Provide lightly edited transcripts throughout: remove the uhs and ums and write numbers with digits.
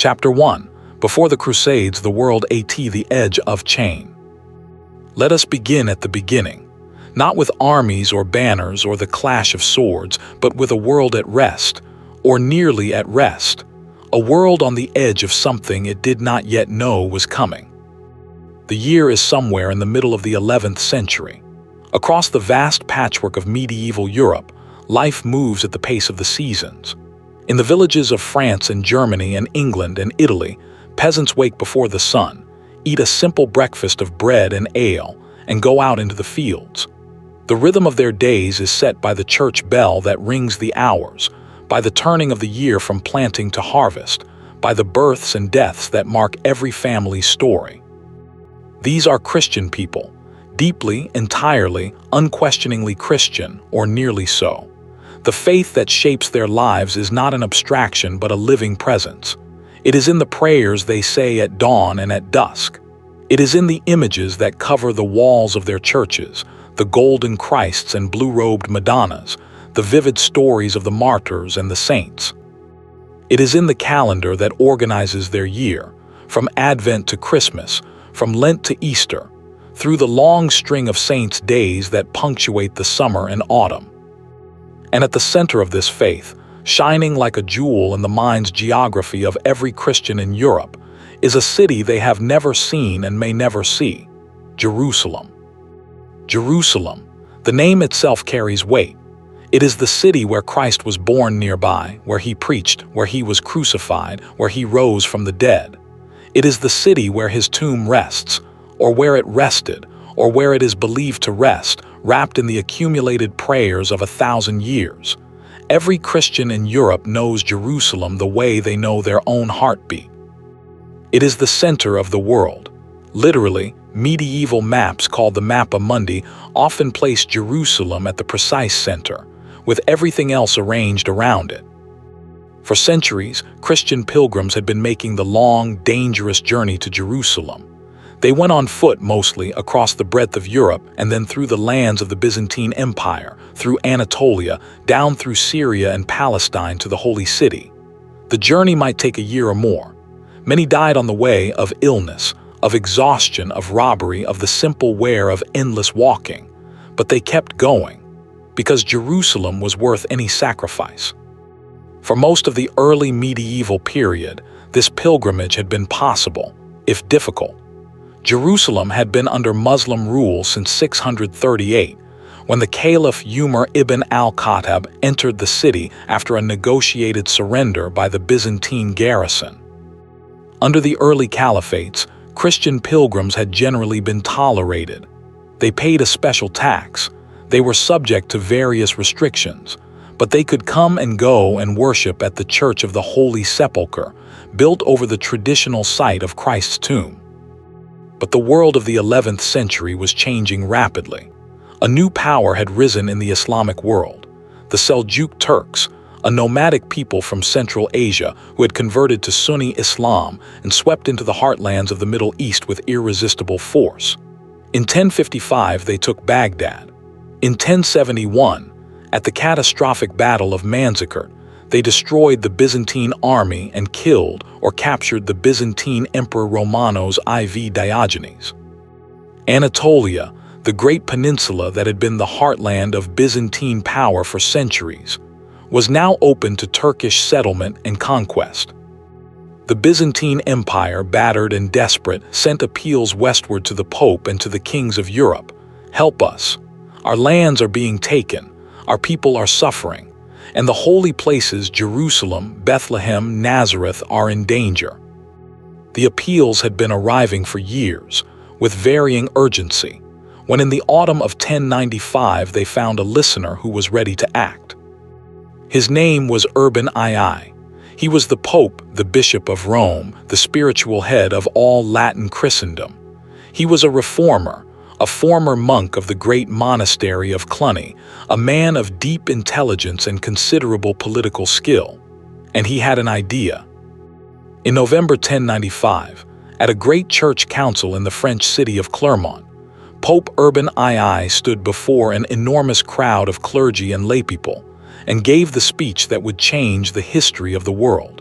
Chapter 1. Before the Crusades, the world at the edge of change. Let us begin at the beginning, not with armies or banners or the clash of swords, but with a world at rest, or nearly at rest, a world on the edge of something it did not yet know was coming. The year is somewhere in the middle of the 11th century. Across the vast patchwork of medieval Europe, life moves at the pace of the seasons. In the villages of France and Germany and England and Italy, peasants wake before the sun, eat a simple breakfast of bread and ale, and go out into the fields. The rhythm of their days is set by the church bell that rings the hours, by the turning of the year from planting to harvest, by the births and deaths that mark every family's story. These are Christian people, deeply, entirely, unquestioningly Christian, or nearly so. The faith that shapes their lives is not an abstraction but a living presence. It is in the prayers they say at dawn and at dusk. It is in the images that cover the walls of their churches, the golden Christs and blue-robed Madonnas, the vivid stories of the martyrs and the saints. It is in the calendar that organizes their year, from Advent to Christmas, from Lent to Easter, through the long string of saints' days that punctuate the summer and autumn. And at the center of this faith, shining like a jewel in the mind's geography of every Christian in Europe, is a city they have never seen and may never see: Jerusalem. Jerusalem, the name itself carries weight. It is the city where Christ was born nearby, where he preached, where he was crucified, where he rose from the dead. It is the city where his tomb rests, or where it rested, or where it is believed to rest, wrapped in the accumulated prayers of 1,000 years. Every Christian in Europe knows Jerusalem the way they know their own heartbeat. It is the center of the world. Literally, medieval maps called the Mappa Mundi often place Jerusalem at the precise center, with everything else arranged around it. For centuries, Christian pilgrims had been making the long, dangerous journey to Jerusalem. They went on foot mostly across the breadth of Europe and then through the lands of the Byzantine Empire, through Anatolia, down through Syria and Palestine to the Holy City. The journey might take a year or more. Many died on the way of illness, of exhaustion, of robbery, of the simple wear of endless walking. But they kept going, because Jerusalem was worth any sacrifice. For most of the early medieval period, this pilgrimage had been possible, if difficult. Jerusalem had been under Muslim rule since 638, when the Caliph Umar ibn al-Khattab entered the city after a negotiated surrender by the Byzantine garrison. Under the early caliphates, Christian pilgrims had generally been tolerated. They paid a special tax. They were subject to various restrictions, but they could come and go and worship at the Church of the Holy Sepulchre, built over the traditional site of Christ's tomb. But the world of the 11th century was changing rapidly. A new power had risen in the Islamic world: the Seljuk Turks, a nomadic people from Central Asia who had converted to Sunni Islam and swept into the heartlands of the Middle East with irresistible force. In 1055, they took Baghdad. In 1071, at the catastrophic Battle of Manzikert, they destroyed the Byzantine army and killed or captured the Byzantine Emperor Romanos IV Diogenes. Anatolia, the great peninsula that had been the heartland of Byzantine power for centuries, was now open to Turkish settlement and conquest. The Byzantine Empire, battered and desperate, sent appeals westward to the Pope and to the kings of Europe: "Help us. Our lands are being taken, our people are suffering, and the holy places Jerusalem, Bethlehem, Nazareth are in danger." The appeals had been arriving for years, with varying urgency, when in the autumn of 1095 they found a listener who was ready to act. His name was Urban II. He was the Pope, the Bishop of Rome, the spiritual head of all Latin Christendom. He was a reformer, a former monk of the great monastery of Cluny, a man of deep intelligence and considerable political skill. And he had an idea. In November 1095, at a great church council in the French city of Clermont, Pope Urban II stood before an enormous crowd of clergy and laypeople and gave the speech that would change the history of the world.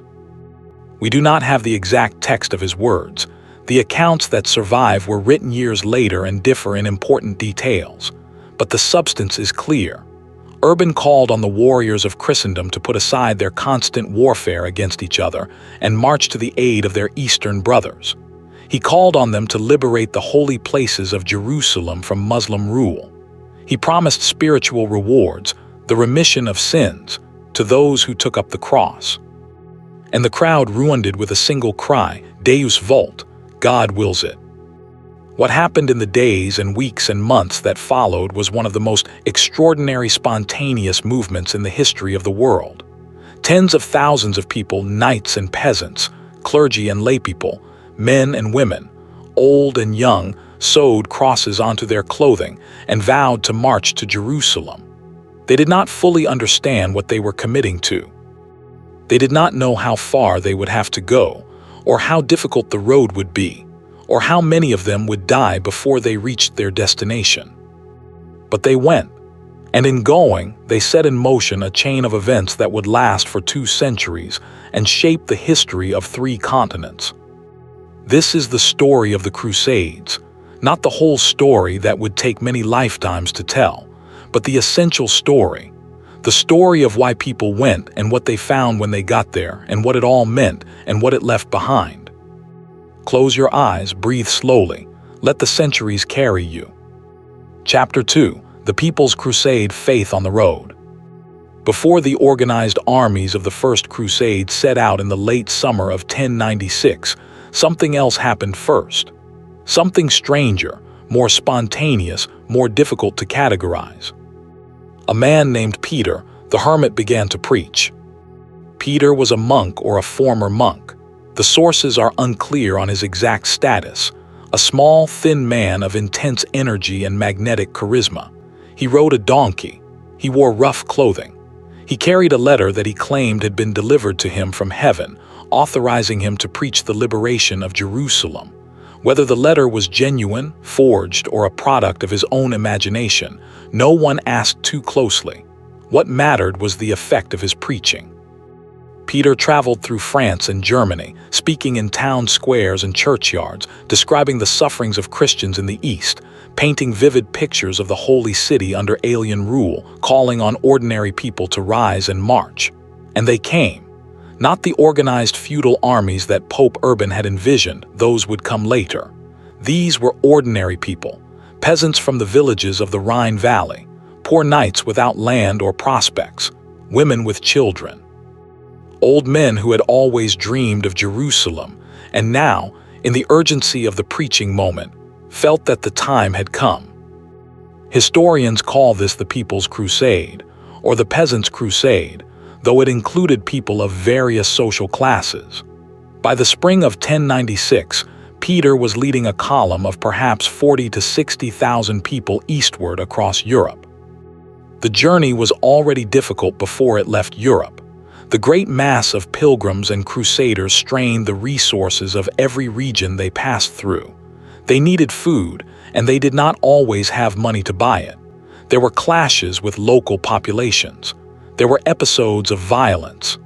We do not have the exact text of his words. The accounts that survive were written years later and differ in important details. But the substance is clear. Urban called on the warriors of Christendom to put aside their constant warfare against each other and march to the aid of their Eastern brothers. He called on them to liberate the holy places of Jerusalem from Muslim rule. He promised spiritual rewards, the remission of sins, to those who took up the cross. And the crowd responded with a single cry, Deus vult, God wills it. What happened in the days and weeks and months that followed was one of the most extraordinary spontaneous movements in the history of the world. Tens of thousands of people, knights and peasants, clergy and laypeople, men and women, old and young, sewed crosses onto their clothing and vowed to march to Jerusalem. They did not fully understand what they were committing to. They did not know how far they would have to go, or how difficult the road would be, or how many of them would die before they reached their destination. But they went, and in going, they set in motion a chain of events that would last for 2 centuries and shape the history of 3 continents. This is the story of the Crusades, not the whole story that would take many lifetimes to tell, but the essential story. The story of why people went and what they found when they got there and what it all meant and what it left behind. Close your eyes, breathe slowly, let the centuries carry you. Chapter 2: The People's Crusade, Faith on the Road. Before the organized armies of the First Crusade set out in the late summer of 1096, something else happened first. Something stranger, more spontaneous, more difficult to categorize. A man named Peter, the hermit, began to preach. Peter was a monk or a former monk. The sources are unclear on his exact status. A small, thin man of intense energy and magnetic charisma. He rode a donkey. He wore rough clothing. He carried a letter that he claimed had been delivered to him from heaven, authorizing him to preach the liberation of Jerusalem. Whether the letter was genuine, forged, or a product of his own imagination, no one asked too closely. What mattered was the effect of his preaching. Peter traveled through France and Germany, speaking in town squares and churchyards, describing the sufferings of Christians in the East, painting vivid pictures of the Holy City under alien rule, calling on ordinary people to rise and march. And they came. Not the organized feudal armies that Pope Urban had envisioned, those would come later. These were ordinary people, peasants from the villages of the Rhine Valley, poor knights without land or prospects, women with children. Old men who had always dreamed of Jerusalem, and now, in the urgency of the preaching moment, felt that the time had come. Historians call this the People's Crusade, or the Peasants' Crusade, though it included people of various social classes. By the spring of 1096, Peter was leading a column of perhaps 40,000 to 60,000 people eastward across Europe. The journey was already difficult before it left Europe. The great mass of pilgrims and crusaders strained the resources of every region they passed through. They needed food, and they did not always have money to buy it. There were clashes with local populations. There were episodes of violence.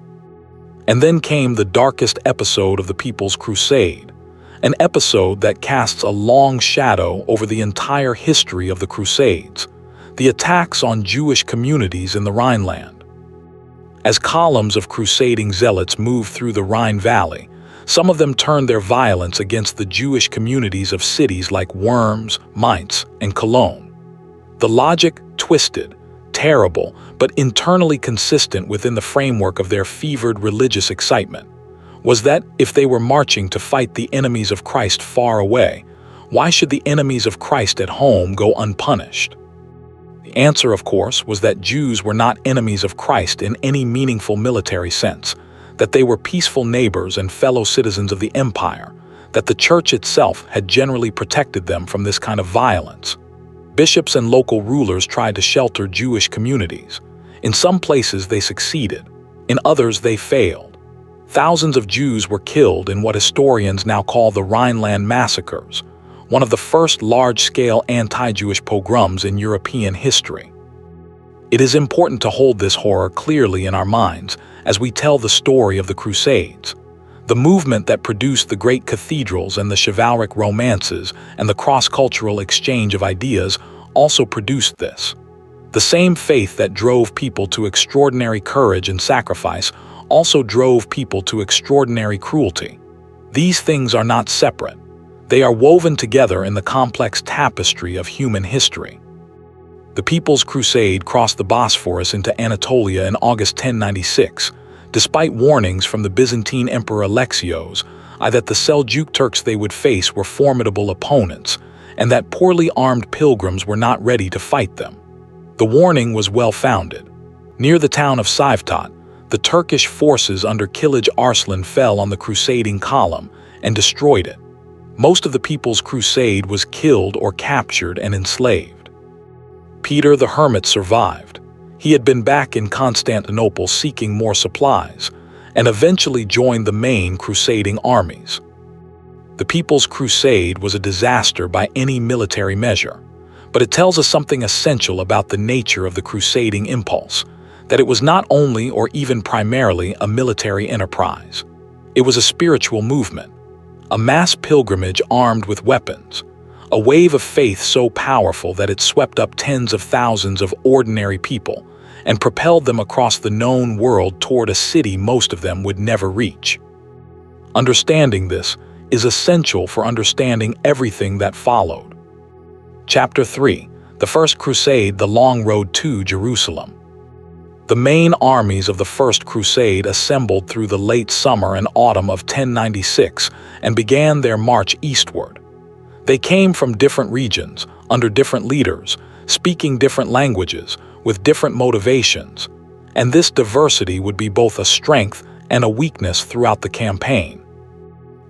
And then came the darkest episode of the People's Crusade, an episode that casts a long shadow over the entire history of the Crusades, the attacks on Jewish communities in the Rhineland. As columns of crusading zealots moved through the Rhine Valley, some of them turned their violence against the Jewish communities of cities like Worms, Mainz, and Cologne. The logic, twisted, terrible, but internally consistent within the framework of their fevered religious excitement, was that if they were marching to fight the enemies of Christ far away, why should the enemies of Christ at home go unpunished? The answer, of course, was that Jews were not enemies of Christ in any meaningful military sense, that they were peaceful neighbors and fellow citizens of the empire, that the church itself had generally protected them from this kind of violence. Bishops and local rulers tried to shelter Jewish communities. In some places they succeeded, in others they failed. Thousands of Jews were killed in what historians now call the Rhineland massacres, one of the first large-scale anti-Jewish pogroms in European history. It is important to hold this horror clearly in our minds as we tell the story of the Crusades. The movement that produced the great cathedrals and the chivalric romances and the cross-cultural exchange of ideas also produced this. The same faith that drove people to extraordinary courage and sacrifice also drove people to extraordinary cruelty. These things are not separate. They are woven together in the complex tapestry of human history. The People's Crusade crossed the Bosphorus into Anatolia in August 1096, despite warnings from the Byzantine Emperor Alexios that the Seljuk Turks they would face were formidable opponents, and that poorly armed pilgrims were not ready to fight them. The warning was well-founded. Near the town of Sivtat, the Turkish forces under Kilij Arslan fell on the crusading column and destroyed it. Most of the People's Crusade was killed or captured and enslaved. Peter the Hermit survived. He had been back in Constantinople seeking more supplies, and eventually joined the main crusading armies. The People's Crusade was a disaster by any military measure, but it tells us something essential about the nature of the crusading impulse, that it was not only or even primarily a military enterprise. It was a spiritual movement, a mass pilgrimage armed with weapons, a wave of faith so powerful that it swept up tens of thousands of ordinary people and propelled them across the known world toward a city most of them would never reach. Understanding this is essential for understanding everything that followed. Chapter 3. The First Crusade, the Long Road to Jerusalem. The main armies of the First Crusade assembled through the late summer and autumn of 1096 and began their march eastward. They came from different regions, under different leaders, speaking different languages, with different motivations, and this diversity would be both a strength and a weakness throughout the campaign.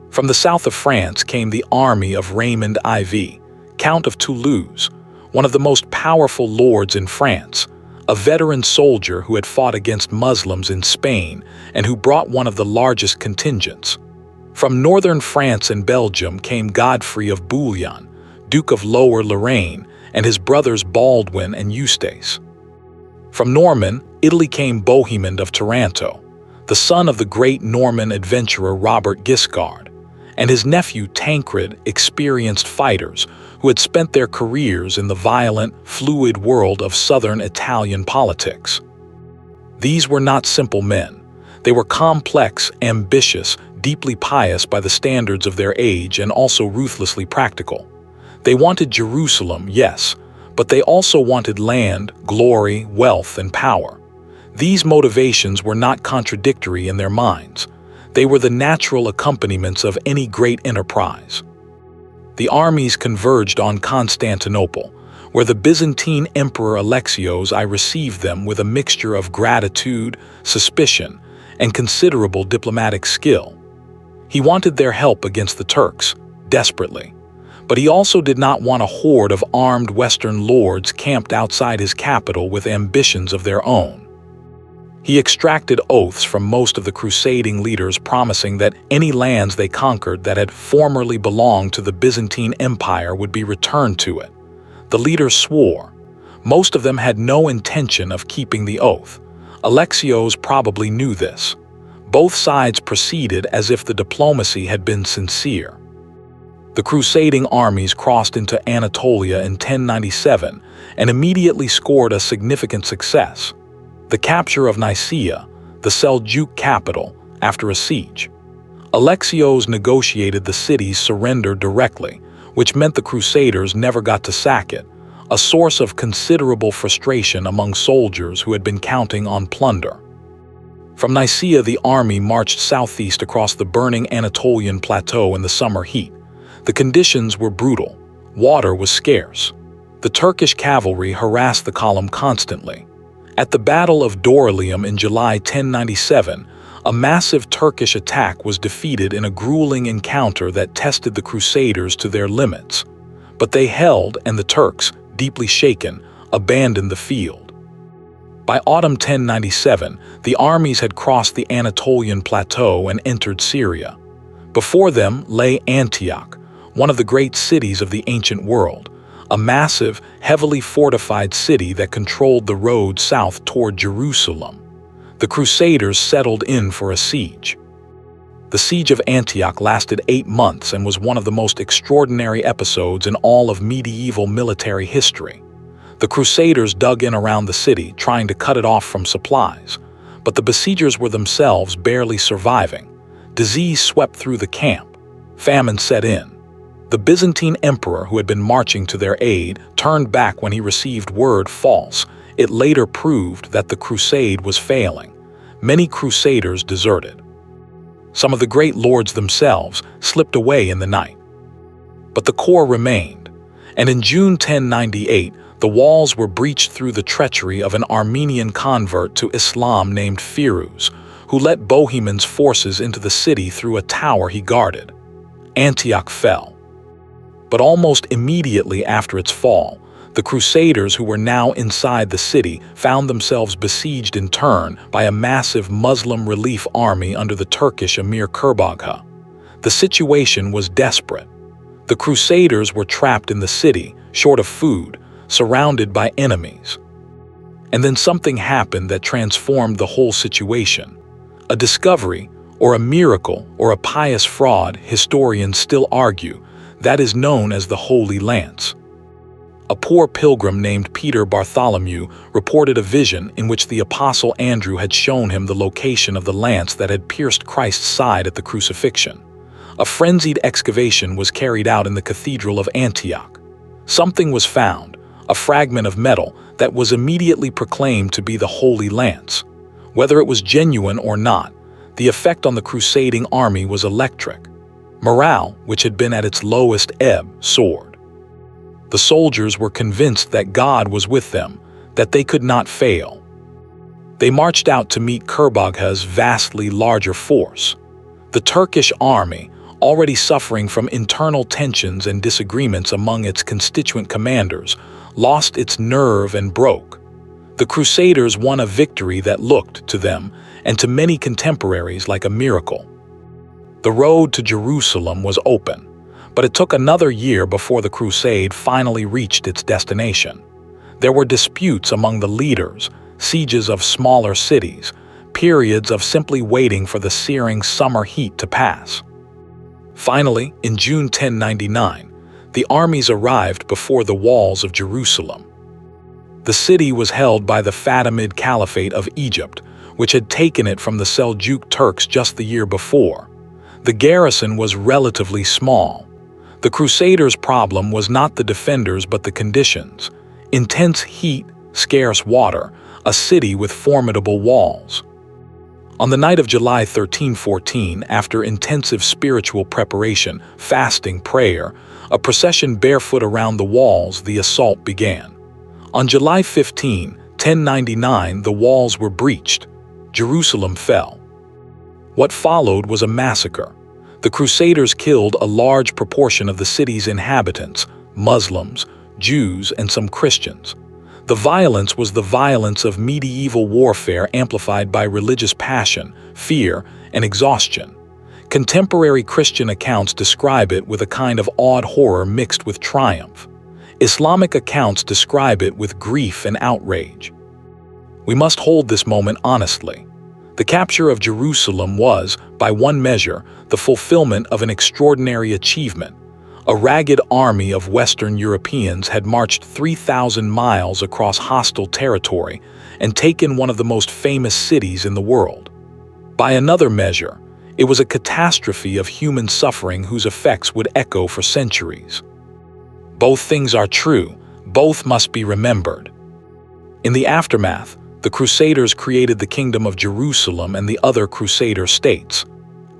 From the south of France came the army of Raymond IV, Count of Toulouse, one of the most powerful lords in France, a veteran soldier who had fought against Muslims in Spain and who brought one of the largest contingents. From northern France and Belgium came Godfrey of Bouillon, Duke of Lower Lorraine, and his brothers Baldwin and Eustace. From Norman, Italy came Bohemond of Taranto, the son of the great Norman adventurer Robert Guiscard, and his nephew Tancred, experienced fighters who had spent their careers in the violent, fluid world of southern Italian politics. These were not simple men. They were complex, ambitious, deeply pious by the standards of their age and also ruthlessly practical. They wanted Jerusalem, yes, but they also wanted land, glory, wealth, and power. These motivations were not contradictory in their minds. They were the natural accompaniments of any great enterprise. The armies converged on Constantinople, where the Byzantine Emperor Alexios I received them with a mixture of gratitude, suspicion, and considerable diplomatic skill. He wanted their help against the Turks, desperately. But he also did not want a horde of armed Western lords camped outside his capital with ambitions of their own. He extracted oaths from most of the crusading leaders promising that any lands they conquered that had formerly belonged to the Byzantine Empire would be returned to it. The leaders swore. Most of them had no intention of keeping the oath. Alexios probably knew this. Both sides proceeded as if the diplomacy had been sincere. The crusading armies crossed into Anatolia in 1097 and immediately scored a significant success: the capture of Nicaea, the Seljuk capital, after a siege. Alexios negotiated the city's surrender directly, which meant the Crusaders never got to sack it, a source of considerable frustration among soldiers who had been counting on plunder. From Nicaea, the army marched southeast across the burning Anatolian plateau in the summer heat. The conditions were brutal. Water was scarce. The Turkish cavalry harassed the column constantly. At the Battle of Dorylaeum in July 1097, a massive Turkish attack was defeated in a grueling encounter that tested the Crusaders to their limits. But they held, and the Turks, deeply shaken, abandoned the field. By autumn 1097, the armies had crossed the Anatolian plateau and entered Syria. Before them lay Antioch, one of the great cities of the ancient world, a massive, heavily fortified city that controlled the road south toward Jerusalem. The Crusaders settled in for a siege. The siege of Antioch lasted 8 months and was one of the most extraordinary episodes in all of medieval military history. The Crusaders dug in around the city, trying to cut it off from supplies, but the besiegers were themselves barely surviving. Disease swept through the camp. Famine set in. The Byzantine emperor, who had been marching to their aid, turned back when he received word false. It later proved that the crusade was failing. Many crusaders deserted. Some of the great lords themselves slipped away in the night. But the core remained, and in June 1098, the walls were breached through the treachery of an Armenian convert to Islam named Firuz, who let Bohemond's forces into the city through a tower he guarded. Antioch fell. But almost immediately after its fall, the Crusaders, who were now inside the city, found themselves besieged in turn by a massive Muslim relief army under the Turkish Emir Kurbagha. The situation was desperate. The Crusaders were trapped in the city, short of food, surrounded by enemies. And then something happened that transformed the whole situation. A discovery, or a miracle, or a pious fraud, historians still argue, that is known as the Holy Lance. A poor pilgrim named Peter Bartholomew reported a vision in which the Apostle Andrew had shown him the location of the lance that had pierced Christ's side at the crucifixion. A frenzied excavation was carried out in the Cathedral of Antioch. Something was found, a fragment of metal that was immediately proclaimed to be the Holy Lance. Whether it was genuine or not, the effect on the crusading army was electric. Morale, which had been at its lowest ebb, soared. The soldiers were convinced that God was with them, that they could not fail. They marched out to meet Kurbagha's vastly larger force. The Turkish army, already suffering from internal tensions and disagreements among its constituent commanders, lost its nerve and broke. The Crusaders won a victory that looked, to them, and to many contemporaries, like a miracle. The road to Jerusalem was open, but it took another year before the crusade finally reached its destination. There were disputes among the leaders, sieges of smaller cities, periods of simply waiting for the searing summer heat to pass. Finally, in June 1099, the armies arrived before the walls of Jerusalem. The city was held by the Fatimid Caliphate of Egypt, which had taken it from the Seljuk Turks just the year before. The garrison was relatively small. The Crusaders' problem was not the defenders but the conditions: intense heat, scarce water, a city with formidable walls. On the night of July 1314, after intensive spiritual preparation, fasting, prayer, a procession barefoot around the walls, the assault began. On July 15, 1099, the walls were breached. Jerusalem fell. What followed was a massacre. The Crusaders killed a large proportion of the city's inhabitants, Muslims, Jews, and some Christians. The violence was the violence of medieval warfare amplified by religious passion, fear, and exhaustion. Contemporary Christian accounts describe it with a kind of awed horror mixed with triumph. Islamic accounts describe it with grief and outrage. We must hold this moment honestly. The capture of Jerusalem was, by one measure, the fulfillment of an extraordinary achievement. A ragged army of Western Europeans had marched 3,000 miles across hostile territory and taken one of the most famous cities in the world. By another measure, it was a catastrophe of human suffering whose effects would echo for centuries. Both things are true, both must be remembered. In the aftermath, the Crusaders created the Kingdom of Jerusalem and the other Crusader states.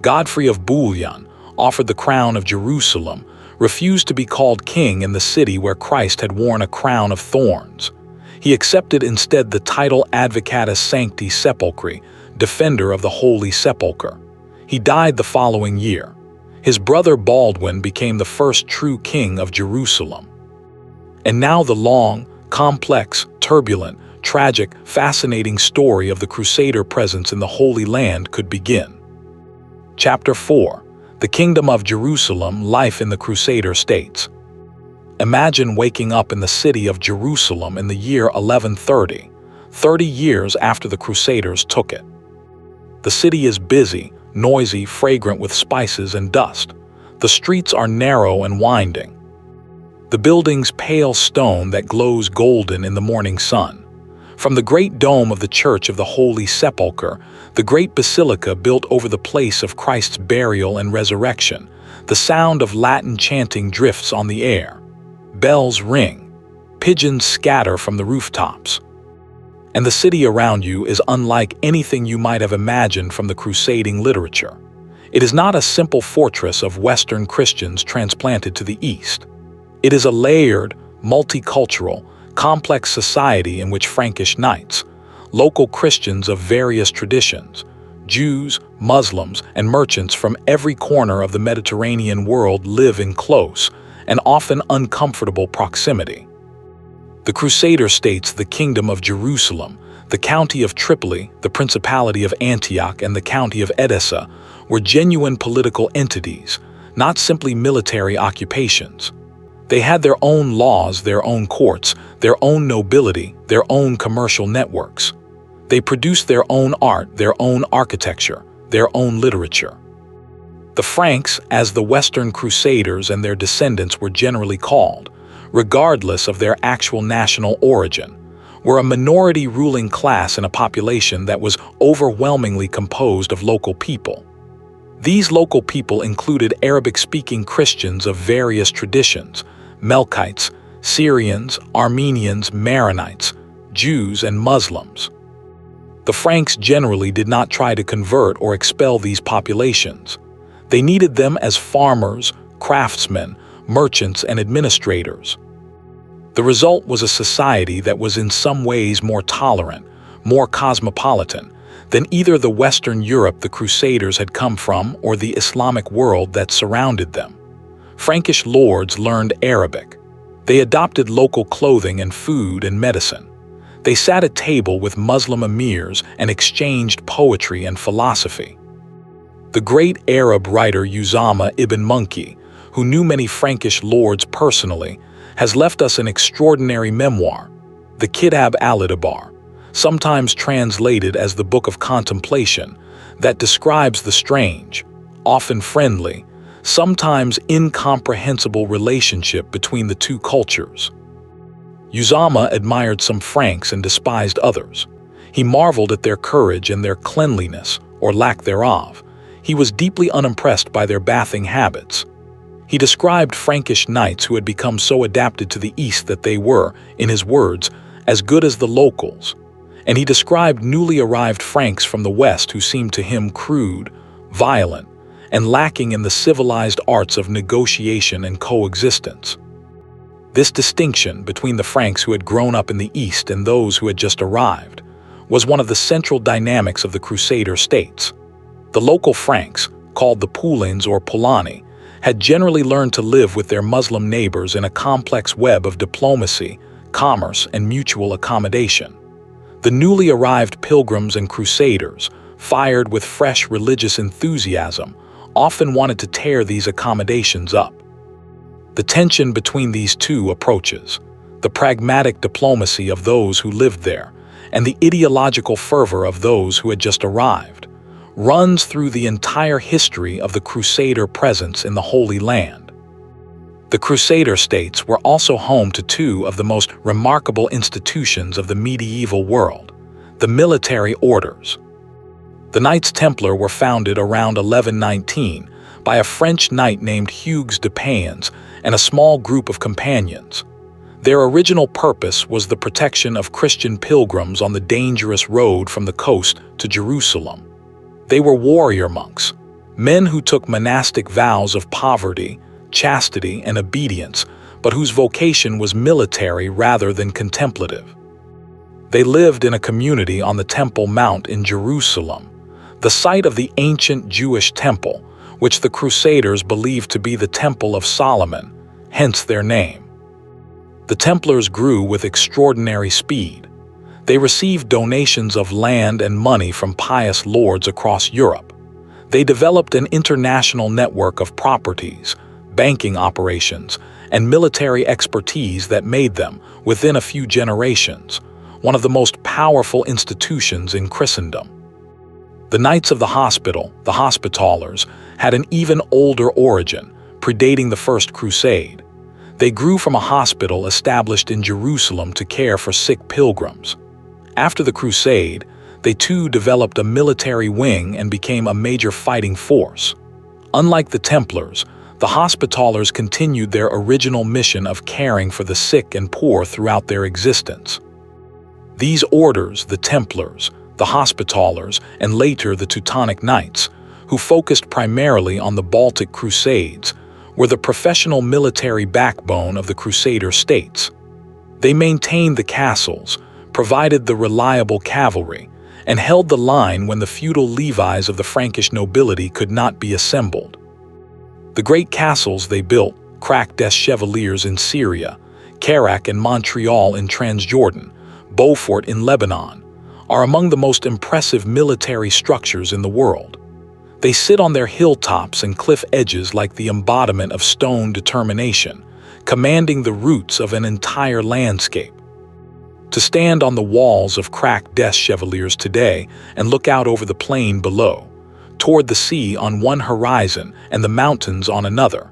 Godfrey of Bouillon offered the crown of Jerusalem, refused to be called king in the city where Christ had worn a crown of thorns. He accepted instead the title Advocatus Sancti Sepulchri, defender of the Holy Sepulchre. He died the following year. His brother Baldwin became the first true king of Jerusalem. And now the long, complex, turbulent, tragic, fascinating story of the Crusader presence in the Holy Land could begin. Chapter 4. The Kingdom of Jerusalem, Life in the Crusader States. Imagine waking up in the city of Jerusalem in the year 1130, 30 years after the Crusaders took it. The city is busy, noisy, fragrant with spices and dust. The streets are narrow and winding. The buildings pale stone that glows golden in the morning sun. From the great dome of the Church of the Holy Sepulchre, the great basilica built over the place of Christ's burial and resurrection, the sound of Latin chanting drifts on the air. Bells ring. Pigeons scatter from the rooftops. And the city around you is unlike anything you might have imagined from the crusading literature. It is not a simple fortress of Western Christians transplanted to the East. It is a layered, multicultural, complex society in which Frankish knights, local Christians of various traditions, Jews, Muslims, and merchants from every corner of the Mediterranean world live in close and often uncomfortable proximity. The Crusader states the Kingdom of Jerusalem, the County of Tripoli, the Principality of Antioch, and the County of Edessa were genuine political entities, not simply military occupations. They had their own laws, their own courts, their own nobility, their own commercial networks. They produced their own art, their own architecture, their own literature. The Franks, as the Western Crusaders and their descendants were generally called, regardless of their actual national origin, were a minority ruling class in a population that was overwhelmingly composed of local people. These local people included Arabic-speaking Christians of various traditions, Melkites, Syrians, Armenians, Maronites, Jews, and Muslims. The Franks generally did not try to convert or expel these populations. They needed them as farmers, craftsmen, merchants, and administrators. The result was a society that was in some ways more tolerant, more cosmopolitan, than either the Western Europe the Crusaders had come from or the Islamic world that surrounded them. Frankish lords learned Arabic. They adopted local clothing and food and medicine. They sat at table with Muslim emirs and exchanged poetry and philosophy. The great Arab writer Usama ibn Munki, who knew many Frankish lords personally, has left us an extraordinary memoir, the Kitab al-Idabar, sometimes translated as the Book of Contemplation, that describes the strange, often friendly, sometimes incomprehensible relationship between the two cultures. Usama admired some Franks and despised others. He marveled at their courage and their cleanliness, or lack thereof. He was deeply unimpressed by their bathing habits. He described Frankish knights who had become so adapted to the East that they were, in his words, as good as the locals. And he described newly arrived Franks from the West who seemed to him crude, violent, and lacking in the civilized arts of negotiation and coexistence. This distinction between the Franks who had grown up in the East and those who had just arrived was one of the central dynamics of the Crusader states. The local Franks, called the Pulins or Polani, had generally learned to live with their Muslim neighbors in a complex web of diplomacy, commerce, and mutual accommodation. The newly arrived pilgrims and crusaders, fired with fresh religious enthusiasm, often wanted to tear these accommodations up. The tension between these two approaches, the pragmatic diplomacy of those who lived there, and the ideological fervor of those who had just arrived, runs through the entire history of the Crusader presence in the Holy Land. The Crusader states were also home to two of the most remarkable institutions of the medieval world, the military orders. The Knights Templar were founded around 1119 by a French knight named Hugues de Payens and a small group of companions. Their original purpose was the protection of Christian pilgrims on the dangerous road from the coast to Jerusalem. They were warrior monks, men who took monastic vows of poverty, chastity, and obedience, but whose vocation was military rather than contemplative. They lived in a community on the Temple Mount in Jerusalem, the site of the ancient Jewish temple, which the Crusaders believed to be the Temple of Solomon, hence their name. The Templars grew with extraordinary speed. They received donations of land and money from pious lords across Europe. They developed an international network of properties, banking operations, and military expertise that made them, within a few generations, one of the most powerful institutions in Christendom. The Knights of the Hospital, the Hospitallers, had an even older origin, predating the First Crusade. They grew from a hospital established in Jerusalem to care for sick pilgrims. After the Crusade, they too developed a military wing and became a major fighting force. Unlike the Templars, the Hospitallers continued their original mission of caring for the sick and poor throughout their existence. These orders, the Templars, the Hospitallers, and later the Teutonic Knights, who focused primarily on the Baltic Crusades, were the professional military backbone of the Crusader states. They maintained the castles, provided the reliable cavalry, and held the line when the feudal levies of the Frankish nobility could not be assembled. The great castles they built, Crusades des Chevaliers in Syria, Kerak and Montreal in Transjordan, Beaufort in Lebanon, are among the most impressive military structures in the world. They sit on their hilltops and cliff edges like the embodiment of stone determination, commanding the roots of an entire landscape. To stand on the walls of Crusades des Chevaliers today and look out over the plain below, toward the sea on one horizon and the mountains on another,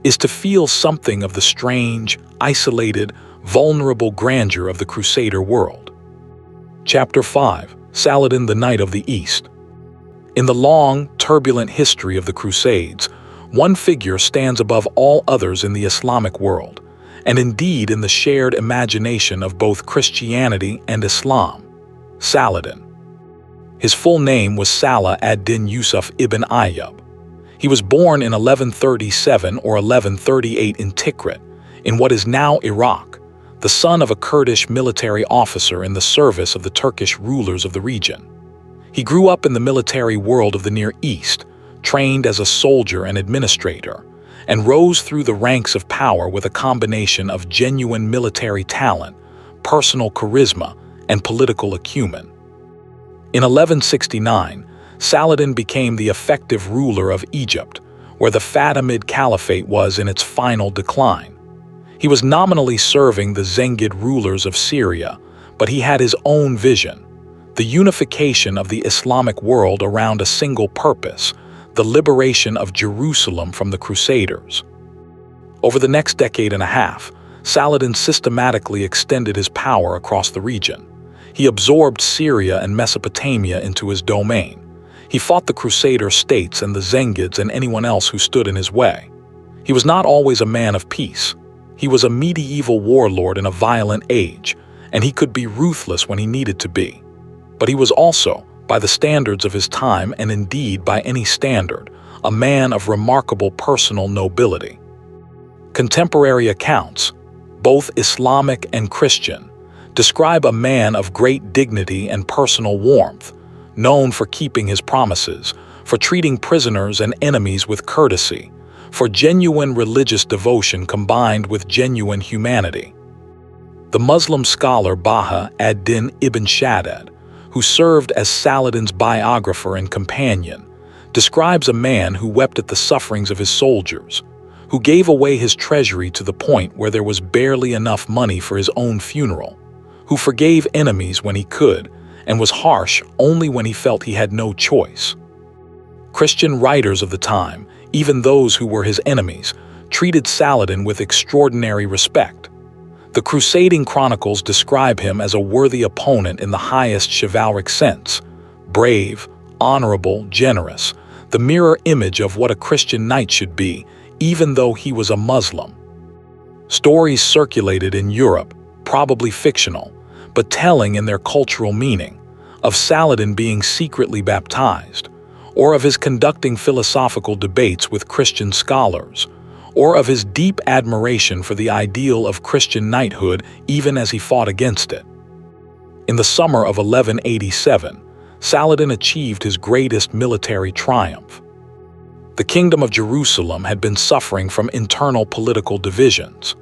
is to feel something of the strange, isolated, vulnerable grandeur of the Crusader world. Chapter 5. Saladin the Knight of the East. In the long, turbulent history of the Crusades, one figure stands above all others in the Islamic world, and indeed in the shared imagination of both Christianity and Islam: Saladin. His full name was Salah ad-Din Yusuf ibn Ayyub. He was born in 1137 or 1138 in Tikrit, in what is now Iraq, the son of a Kurdish military officer in the service of the Turkish rulers of the region. He grew up in the military world of the Near East, trained as a soldier and administrator, and rose through the ranks of power with a combination of genuine military talent, personal charisma, and political acumen. In 1169, Saladin became the effective ruler of Egypt, where the Fatimid Caliphate was in its final decline. He was nominally serving the Zengid rulers of Syria, but he had his own vision: the unification of the Islamic world around a single purpose, the liberation of Jerusalem from the Crusaders. Over the next decade and a half, Saladin systematically extended his power across the region. He absorbed Syria and Mesopotamia into his domain. He fought the Crusader states and the Zengids and anyone else who stood in his way. He was not always a man of peace. He was a medieval warlord in a violent age, and he could be ruthless when he needed to be. But he was also, by the standards of his time and indeed by any standard, a man of remarkable personal nobility. Contemporary accounts, both Islamic and Christian, describe a man of great dignity and personal warmth, known for keeping his promises, for treating prisoners and enemies with courtesy, for genuine religious devotion combined with genuine humanity. The Muslim scholar Baha ad-Din ibn Shaddad, who served as Saladin's biographer and companion, describes a man who wept at the sufferings of his soldiers, who gave away his treasury to the point where there was barely enough money for his own funeral, who forgave enemies when he could, and was harsh only when he felt he had no choice. Christian writers of the time, even those who were his enemies, treated Saladin with extraordinary respect. The crusading chronicles describe him as a worthy opponent in the highest chivalric sense: brave, honorable, generous, the mirror image of what a Christian knight should be, even though he was a Muslim. Stories circulated in Europe, probably fictional, but telling in their cultural meaning, of Saladin being secretly baptized, or of his conducting philosophical debates with Christian scholars, or of his deep admiration for the ideal of Christian knighthood even as he fought against it. In the summer of 1187, Saladin achieved his greatest military triumph. The Kingdom of Jerusalem had been suffering from internal political divisions.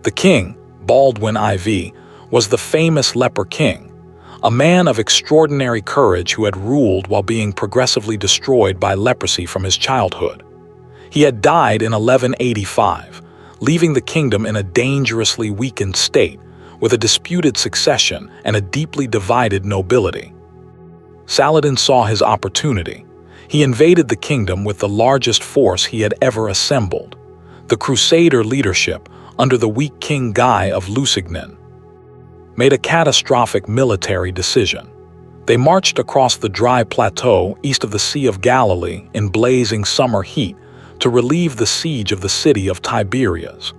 The king, Baldwin IV, was the famous leper king, a man of extraordinary courage who had ruled while being progressively destroyed by leprosy from his childhood. He had died in 1185, leaving the kingdom in a dangerously weakened state, with a disputed succession and a deeply divided nobility. Saladin saw his opportunity. He invaded the kingdom with the largest force he had ever assembled. The Crusader leadership, under the weak King Guy of Lusignan, made a catastrophic military decision. They marched across the dry plateau east of the Sea of Galilee in blazing summer heat to relieve the siege of the city of Tiberias.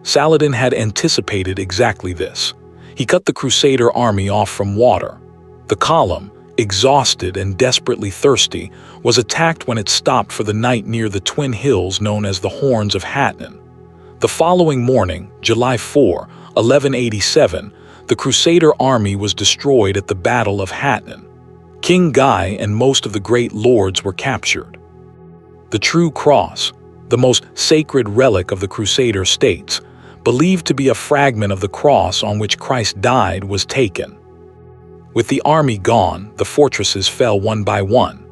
Saladin had anticipated exactly this. He cut the Crusader army off from water. The column, exhausted and desperately thirsty, was attacked when it stopped for the night near the twin hills known as the Horns of Hattin. The following morning, July 4, 1187, the Crusader army was destroyed at the Battle of Hattin. King Guy and most of the great lords were captured. The true cross, the most sacred relic of the Crusader states, believed to be a fragment of the cross on which Christ died, was taken. With the army gone, the fortresses fell one by one,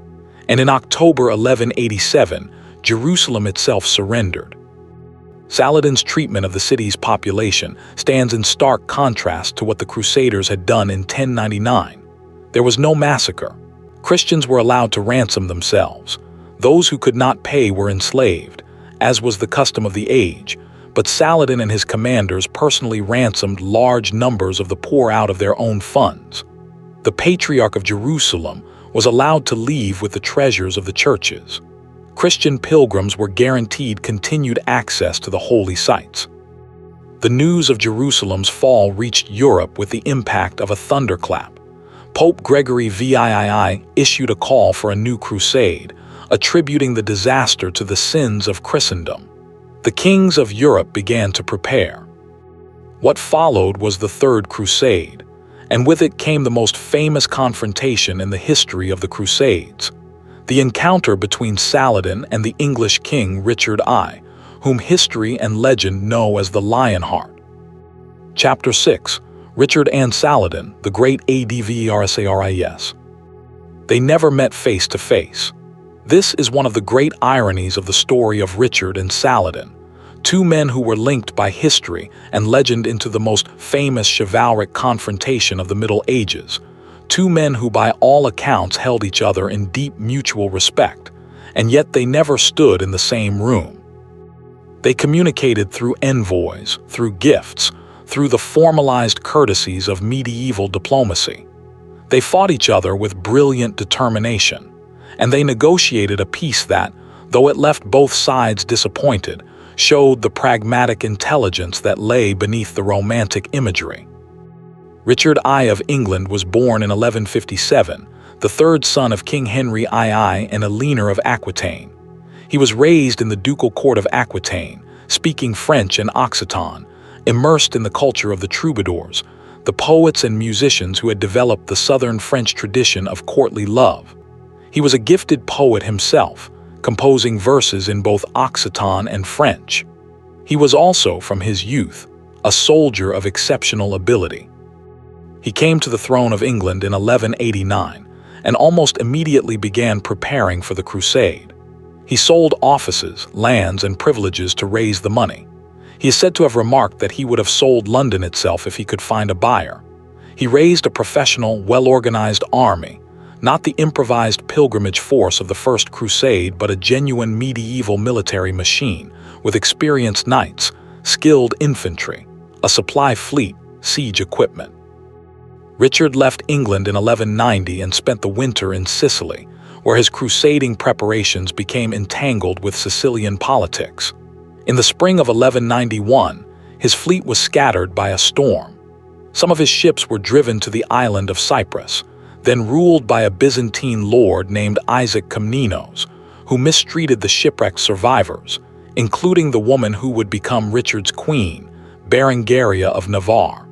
and in October 1187, Jerusalem itself surrendered. Saladin's treatment of the city's population stands in stark contrast to what the Crusaders had done in 1099. There was no massacre. Christians were allowed to ransom themselves. Those who could not pay were enslaved, as was the custom of the age, but Saladin and his commanders personally ransomed large numbers of the poor out of their own funds. The Patriarch of Jerusalem was allowed to leave with the treasures of the churches. Christian pilgrims were guaranteed continued access to the holy sites. The news of Jerusalem's fall reached Europe with the impact of a thunderclap. Pope Gregory VIII issued a call for a new crusade, attributing the disaster to the sins of Christendom. The kings of Europe began to prepare. What followed was the Third Crusade, and with it came the most famous confrontation in the history of the Crusades, the encounter between Saladin and the English king Richard I, whom history and legend know as the Lionheart. Chapter 6. Richard and Saladin, the Great Adversaries. They never met face to face. This is one of the great ironies of the story of Richard and Saladin, two men who were linked by history and legend into the most famous chivalric confrontation of the Middle Ages, two men who by all accounts held each other in deep mutual respect, and yet they never stood in the same room. They communicated through envoys, through gifts, through the formalized courtesies of medieval diplomacy. They fought each other with brilliant determination, and they negotiated a peace that, though it left both sides disappointed, showed the pragmatic intelligence that lay beneath the romantic imagery. Richard I of England was born in 1157, the third son of King Henry II and Eleanor of Aquitaine. He was raised in the ducal court of Aquitaine, speaking French and Occitan, immersed in the culture of the troubadours, the poets and musicians who had developed the southern French tradition of courtly love. He was a gifted poet himself, composing verses in both Occitan and French. He was also, from his youth, a soldier of exceptional ability. He came to the throne of England in 1189 and almost immediately began preparing for the crusade. He sold offices, lands, and privileges to raise the money. He is said to have remarked that he would have sold London itself if he could find a buyer. He raised a professional, well-organized army, not the improvised pilgrimage force of the First Crusade, but a genuine medieval military machine with experienced knights, skilled infantry, a supply fleet, siege equipment. Richard left England in 1190 and spent the winter in Sicily, where his crusading preparations became entangled with Sicilian politics. In the spring of 1191, his fleet was scattered by a storm. Some of his ships were driven to the island of Cyprus, then ruled by a Byzantine lord named Isaac Komnenos, who mistreated the shipwrecked survivors, including the woman who would become Richard's queen, Berengaria of Navarre.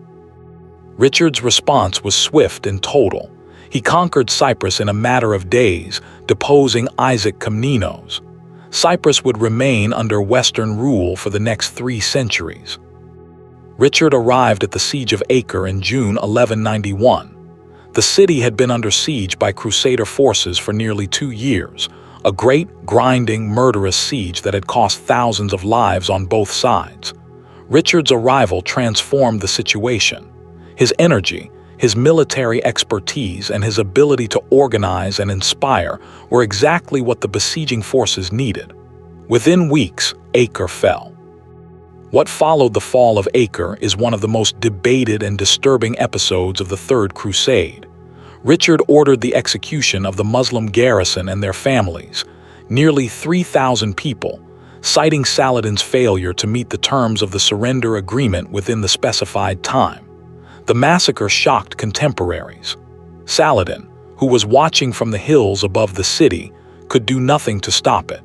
Richard's response was swift and total. He conquered Cyprus in a matter of days, deposing Isaac Komnenos. Cyprus would remain under Western rule for the next 3 centuries. Richard arrived at the Siege of Acre in June 1191. The city had been under siege by Crusader forces for nearly 2 years, a great, grinding, murderous siege that had cost thousands of lives on both sides. Richard's arrival transformed the situation. His energy, His military expertise and his ability to organize and inspire were exactly what the besieging forces needed. Within weeks, Acre fell. What followed the fall of Acre is one of the most debated and disturbing episodes of the Third Crusade. Richard ordered the execution of the Muslim garrison and their families, nearly 3,000 people, citing Saladin's failure to meet the terms of the surrender agreement within the specified time. The massacre shocked contemporaries. Saladin, who was watching from the hills above the city, could do nothing to stop it.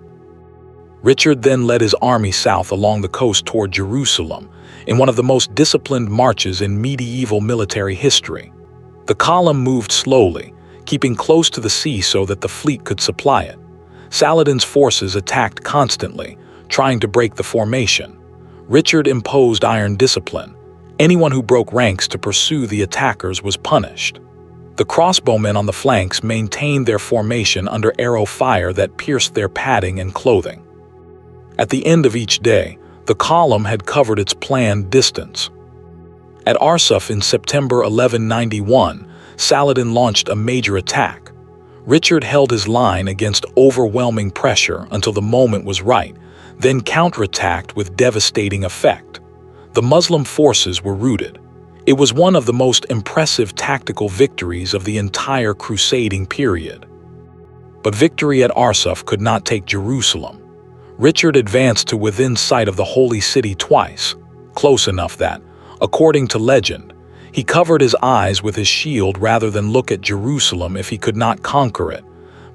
Richard then led his army south along the coast toward Jerusalem in one of the most disciplined marches in medieval military history. The column moved slowly, keeping close to the sea so that the fleet could supply it. Saladin's forces attacked constantly, trying to break the formation. Richard imposed iron discipline. Anyone who broke ranks to pursue the attackers was punished. The crossbowmen on the flanks maintained their formation under arrow fire that pierced their padding and clothing. At the end of each day, the column had covered its planned distance. At Arsuf in September 1191, Saladin launched a major attack. Richard held his line against overwhelming pressure until the moment was right, then counterattacked with devastating effect. The Muslim forces were routed. It was one of the most impressive tactical victories of the entire crusading period. But victory at Arsuf could not take Jerusalem. Richard advanced to within sight of the holy city twice, close enough that, according to legend, he covered his eyes with his shield rather than look at Jerusalem if he could not conquer it.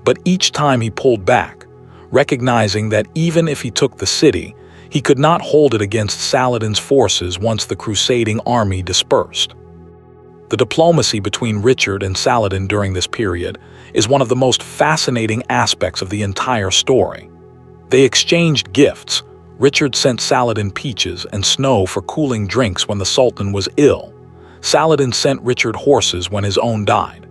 But each time he pulled back, recognizing that even if he took the city, he could not hold it against Saladin's forces once the crusading army dispersed. The diplomacy between Richard and Saladin during this period is one of the most fascinating aspects of the entire story. They exchanged gifts. Richard sent Saladin peaches and snow for cooling drinks when the Sultan was ill. Saladin sent Richard horses when his own died.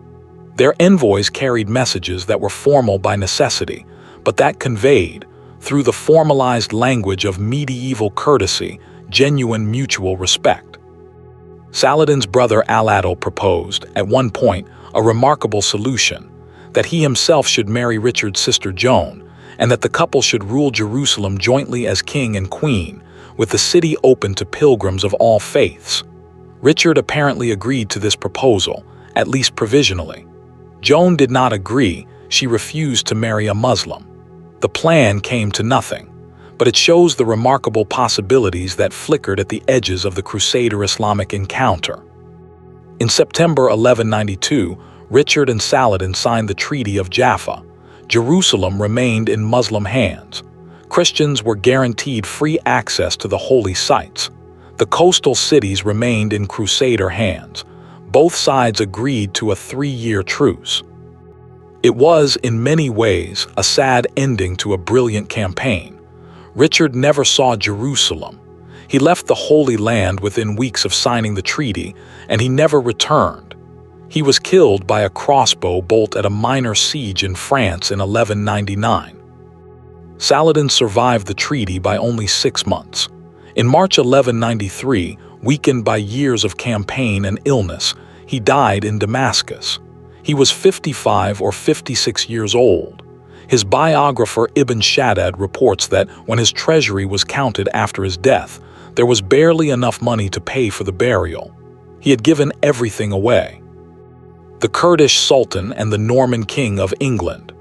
Their envoys carried messages that were formal by necessity, but that conveyed, through the formalized language of medieval courtesy, genuine mutual respect. Saladin's brother Al-Adil proposed, at one point, a remarkable solution, that he himself should marry Richard's sister Joan, and that the couple should rule Jerusalem jointly as king and queen, with the city open to pilgrims of all faiths. Richard apparently agreed to this proposal, at least provisionally. Joan did not agree. She refused to marry a Muslim. The plan came to nothing, but it shows the remarkable possibilities that flickered at the edges of the Crusader-Islamic encounter. In September 1192, Richard and Saladin signed the Treaty of Jaffa. Jerusalem remained in Muslim hands. Christians were guaranteed free access to the holy sites. The coastal cities remained in Crusader hands. Both sides agreed to a 3-year truce. It was, in many ways, a sad ending to a brilliant campaign. Richard never saw Jerusalem. He left the Holy Land within weeks of signing the treaty, and he never returned. He was killed by a crossbow bolt at a minor siege in France in 1199. Saladin survived the treaty by only 6 months. In March 1193, weakened by years of campaign and illness, he died in Damascus. He was 55 or 56 years old. His biographer Ibn Shaddad reports that when his treasury was counted after his death, there was barely enough money to pay for the burial. He had given everything away. The Kurdish Sultan and the Norman King of England.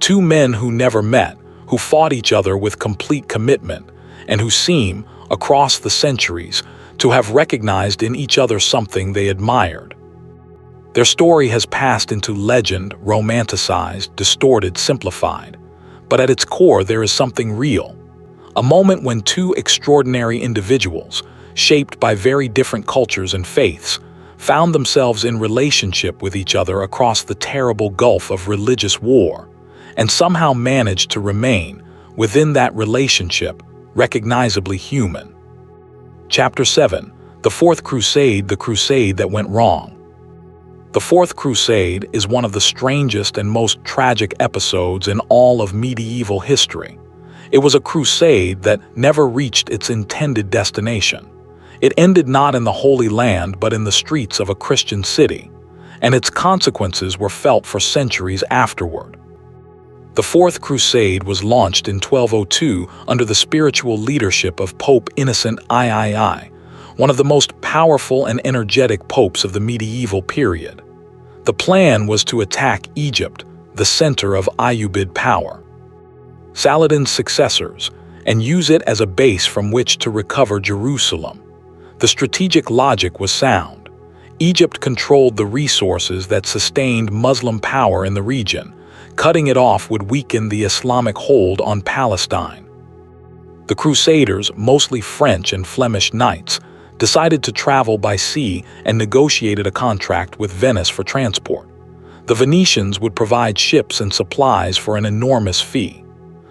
2 men who never met, who fought each other with complete commitment, and who seem, across the centuries, to have recognized in each other something they admired. Their story has passed into legend, romanticized, distorted, simplified. But at its core there is something real. A moment when 2 extraordinary individuals, shaped by very different cultures and faiths, found themselves in relationship with each other across the terrible gulf of religious war, and somehow managed to remain, within that relationship, recognizably human. Chapter 7. The Fourth Crusade, the Crusade that went wrong. The Fourth Crusade is one of the strangest and most tragic episodes in all of medieval history. It was a crusade that never reached its intended destination. It ended not in the Holy Land but in the streets of a Christian city, and its consequences were felt for centuries afterward. The Fourth Crusade was launched in 1202 under the spiritual leadership of Pope Innocent III, one of the most powerful and energetic popes of the medieval period. The plan was to attack Egypt, the center of Ayyubid power, Saladin's successors, and use it as a base from which to recover Jerusalem. The strategic logic was sound. Egypt controlled the resources that sustained Muslim power in the region. Cutting it off would weaken the Islamic hold on Palestine. The Crusaders, mostly French and Flemish knights, decided to travel by sea and negotiated a contract with Venice for transport. The Venetians would provide ships and supplies for an enormous fee.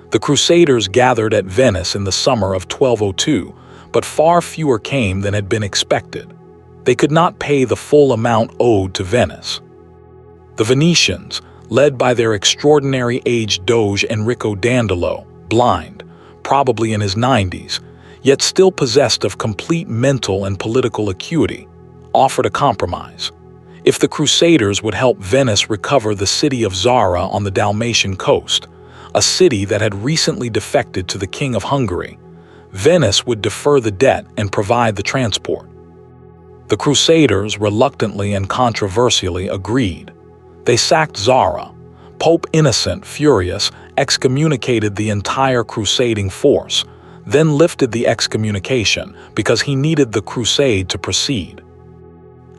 The Crusaders gathered at Venice in the summer of 1202, but far fewer came than had been expected. They could not pay the full amount owed to Venice. The Venetians, led by their extraordinary aged Doge Enrico Dandolo, blind, probably in his 90s, yet still possessed of complete mental and political acuity, offered a compromise. If the Crusaders would help Venice recover the city of Zara on the Dalmatian coast, a city that had recently defected to the King of Hungary, Venice would defer the debt and provide the transport. The Crusaders reluctantly and controversially agreed. They sacked Zara. Pope Innocent, furious, excommunicated the entire crusading force, then lifted the excommunication because he needed the crusade to proceed.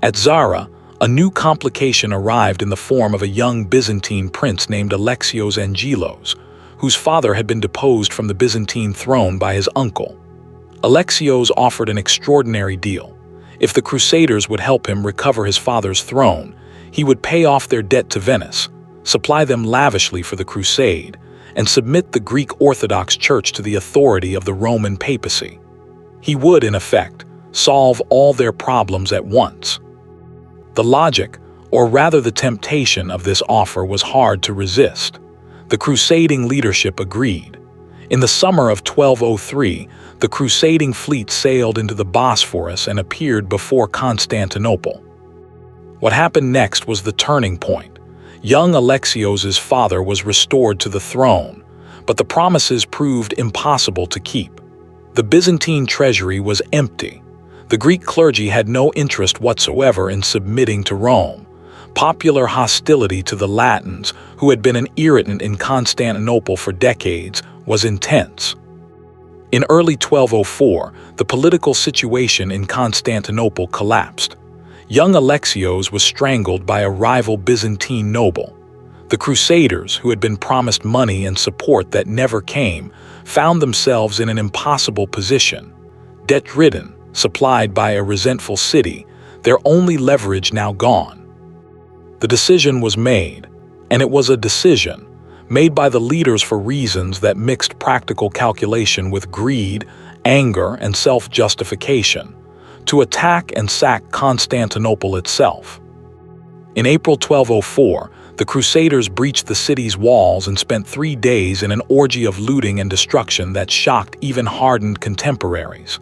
At Zara, a new complication arrived in the form of a young Byzantine prince named Alexios Angelos, whose father had been deposed from the Byzantine throne by his uncle. Alexios offered an extraordinary deal. If the Crusaders would help him recover his father's throne, he would pay off their debt to Venice, supply them lavishly for the crusade, and submit the Greek Orthodox Church to the authority of the Roman papacy. He would, in effect, solve all their problems at once. The logic, or rather the temptation of this offer was hard to resist. The crusading leadership agreed. In the summer of 1203, the crusading fleet sailed into the Bosphorus and appeared before Constantinople. What happened next was the turning point. Young Alexios's father was restored to the throne, but the promises proved impossible to keep. The Byzantine treasury was empty. The Greek clergy had no interest whatsoever in submitting to Rome. Popular hostility to the Latins, who had been an irritant in Constantinople for decades, was intense. In early 1204, the political situation in Constantinople collapsed. Young Alexios was strangled by a rival Byzantine noble. The Crusaders, who had been promised money and support that never came, found themselves in an impossible position. Debt-ridden, supplied by a resentful city, their only leverage now gone. The decision was made, and it was a decision made by the leaders for reasons that mixed practical calculation with greed, anger, and self-justification, to attack and sack Constantinople itself. In April 1204, the Crusaders breached the city's walls and spent 3 days in an orgy of looting and destruction that shocked even hardened contemporaries.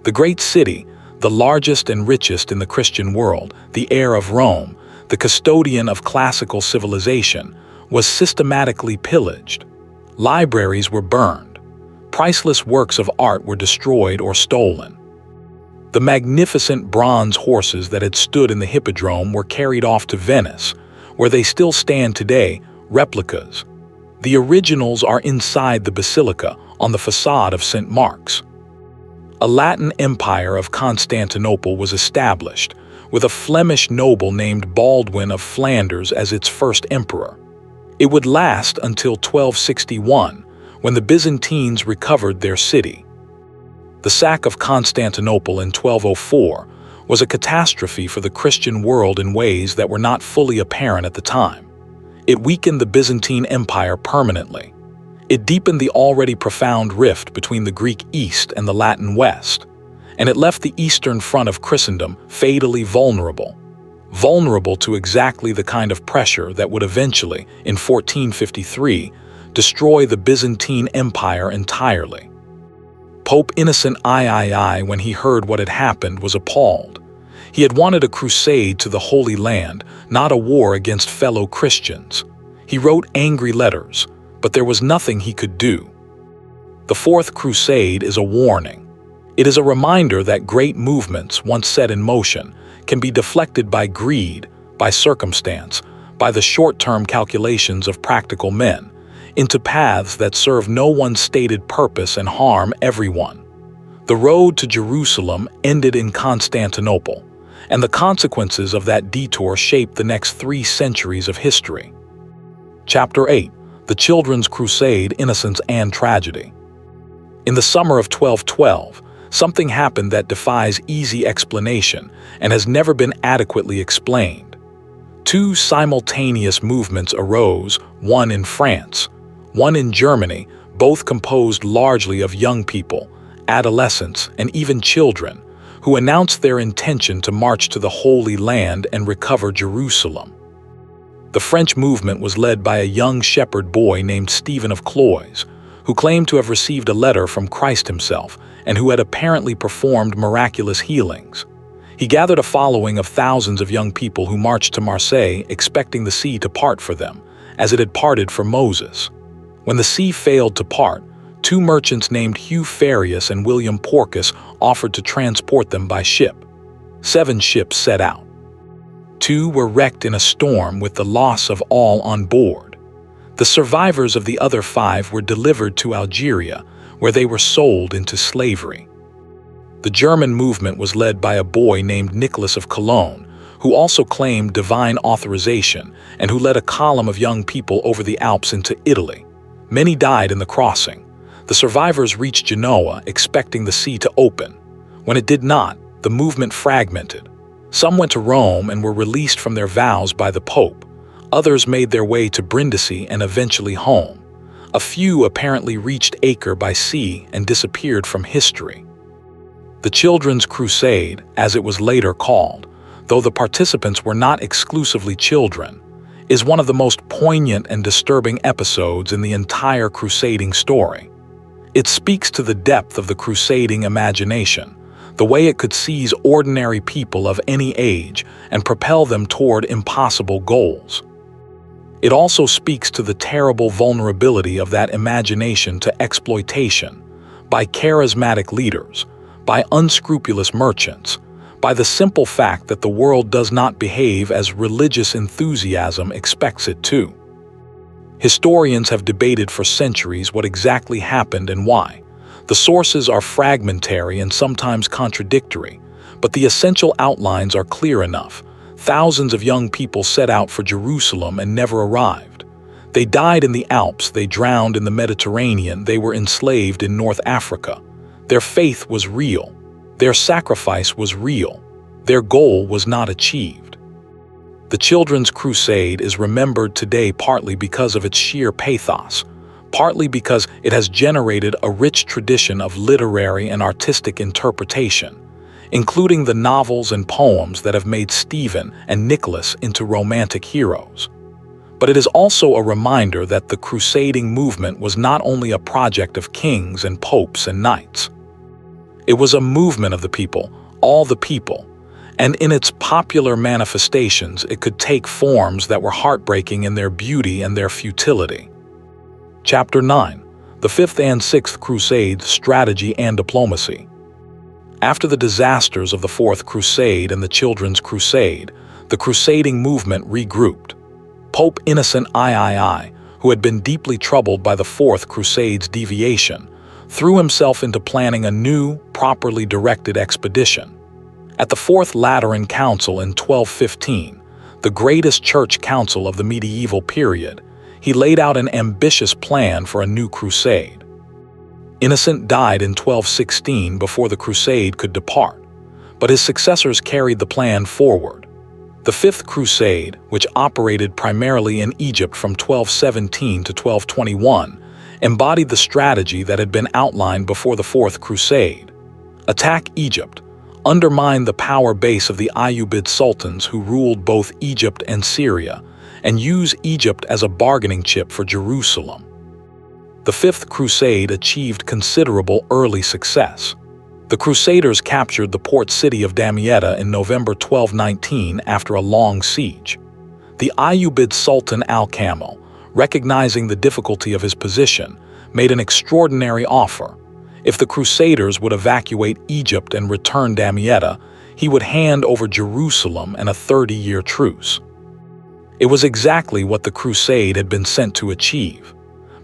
The great city, the largest and richest in the Christian world, the heir of Rome, the custodian of classical civilization, was systematically pillaged. Libraries were burned. Priceless works of art were destroyed or stolen. The magnificent bronze horses that had stood in the Hippodrome were carried off to Venice, where they still stand today, replicas. The originals are inside the basilica on the facade of St. Mark's. A Latin empire of Constantinople was established, with a Flemish noble named Baldwin of Flanders as its first emperor. It would last until 1261, when the Byzantines recovered their city. The sack of Constantinople in 1204 was a catastrophe for the Christian world in ways that were not fully apparent at the time. It weakened the Byzantine Empire permanently. It deepened the already profound rift between the Greek East and the Latin West, and it left the eastern front of Christendom fatally vulnerable to exactly the kind of pressure that would eventually, in 1453, destroy the Byzantine Empire entirely. Pope Innocent III, when he heard what had happened, was appalled. He had wanted a crusade to the Holy Land, not a war against fellow Christians. He wrote angry letters, but there was nothing he could do. The Fourth Crusade is a warning. It is a reminder that great movements, once set in motion, can be deflected by greed, by circumstance, by the short-term calculations of practical men, into paths that serve no one's stated purpose and harm everyone. The road to Jerusalem ended in Constantinople, and the consequences of that detour shaped the next 3 centuries of history. Chapter 8: The Children's Crusade, Innocence and Tragedy. In the summer of 1212, something happened that defies easy explanation and has never been adequately explained. 2 simultaneous movements arose, one in France, one in Germany, both composed largely of young people, adolescents, and even children, who announced their intention to march to the Holy Land and recover Jerusalem. The French movement was led by a young shepherd boy named Stephen of Cloyes, who claimed to have received a letter from Christ himself and who had apparently performed miraculous healings. He gathered a following of thousands of young people who marched to Marseille, expecting the sea to part for them, as it had parted for Moses. When the sea failed to part, 2 merchants named Hugh Farius and William Porcus offered to transport them by ship. 7 ships set out. 2 were wrecked in a storm with the loss of all on board. The survivors of the other 5 were delivered to Algeria, where they were sold into slavery. The German movement was led by a boy named Nicholas of Cologne, who also claimed divine authorization and who led a column of young people over the Alps into Italy. Many died in the crossing. The survivors reached Genoa, expecting the sea to open. When it did not, the movement fragmented. Some went to Rome and were released from their vows by the Pope. Others made their way to Brindisi and eventually home. A few apparently reached Acre by sea and disappeared from history. The Children's Crusade, as it was later called, though the participants were not exclusively children, is one of the most poignant and disturbing episodes in the entire crusading story. It speaks to the depth of the crusading imagination, the way it could seize ordinary people of any age and propel them toward impossible goals. It also speaks to the terrible vulnerability of that imagination to exploitation by charismatic leaders, by unscrupulous merchants, by the simple fact that the world does not behave as religious enthusiasm expects it to. Historians have debated for centuries what exactly happened and why. The sources are fragmentary and sometimes contradictory, but the essential outlines are clear enough. Thousands of young people set out for Jerusalem and never arrived. They died in the Alps, they drowned in the Mediterranean, they were enslaved in North Africa. Their faith was real. Their sacrifice was real. Their goal was not achieved. The Children's Crusade is remembered today partly because of its sheer pathos, partly because it has generated a rich tradition of literary and artistic interpretation, including the novels and poems that have made Stephen and Nicholas into romantic heroes. But it is also a reminder that the crusading movement was not only a project of kings and popes and knights. It was a movement of the people, all the people, and in its popular manifestations it could take forms that were heartbreaking in their beauty and their futility. Chapter 9: The Fifth and Sixth Crusades, Strategy and Diplomacy. After the disasters of the Fourth Crusade and the Children's Crusade, the crusading movement regrouped. Pope Innocent III, who had been deeply troubled by the Fourth Crusade's deviation, threw himself into planning a new, properly directed expedition. At the Fourth Lateran Council in 1215, the greatest church council of the medieval period, he laid out an ambitious plan for a new crusade. Innocent died in 1216 before the crusade could depart, but his successors carried the plan forward. The Fifth Crusade, which operated primarily in Egypt from 1217 to 1221, embodied the strategy that had been outlined before the Fourth Crusade. Attack Egypt, undermine the power base of the Ayyubid sultans who ruled both Egypt and Syria, and use Egypt as a bargaining chip for Jerusalem. The Fifth Crusade achieved considerable early success. The Crusaders captured the port city of Damietta in November 1219 after a long siege. The Ayyubid Sultan Al-Kamil, recognizing the difficulty of his position, made an extraordinary offer. If the Crusaders would evacuate Egypt and return Damietta, he would hand over Jerusalem and a 30-year truce. It was exactly what the Crusade had been sent to achieve.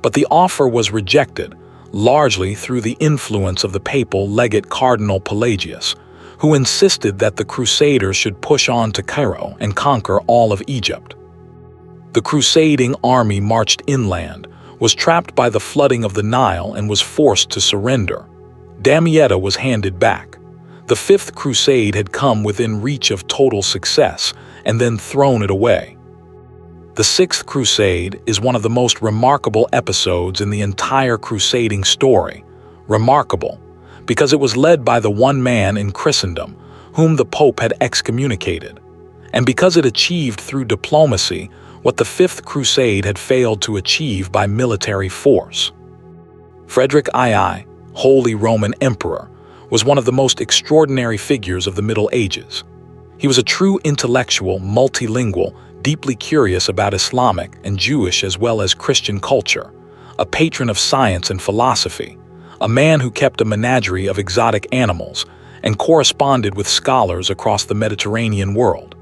But the offer was rejected, largely through the influence of the papal legate Cardinal Pelagius, who insisted that the Crusaders should push on to Cairo and conquer all of Egypt. The crusading army marched inland, was trapped by the flooding of the Nile, and was forced to surrender. Damietta was handed back. The Fifth Crusade had come within reach of total success and then thrown it away. The Sixth Crusade is one of the most remarkable episodes in the entire crusading story. Remarkable because it was led by the one man in Christendom whom the Pope had excommunicated, and because it achieved through diplomacy what the Fifth Crusade had failed to achieve by military force. Frederick II, Holy Roman Emperor, was one of the most extraordinary figures of the Middle Ages. He was a true intellectual, multilingual, deeply curious about Islamic and Jewish as well as Christian culture, a patron of science and philosophy, a man who kept a menagerie of exotic animals and corresponded with scholars across the Mediterranean world.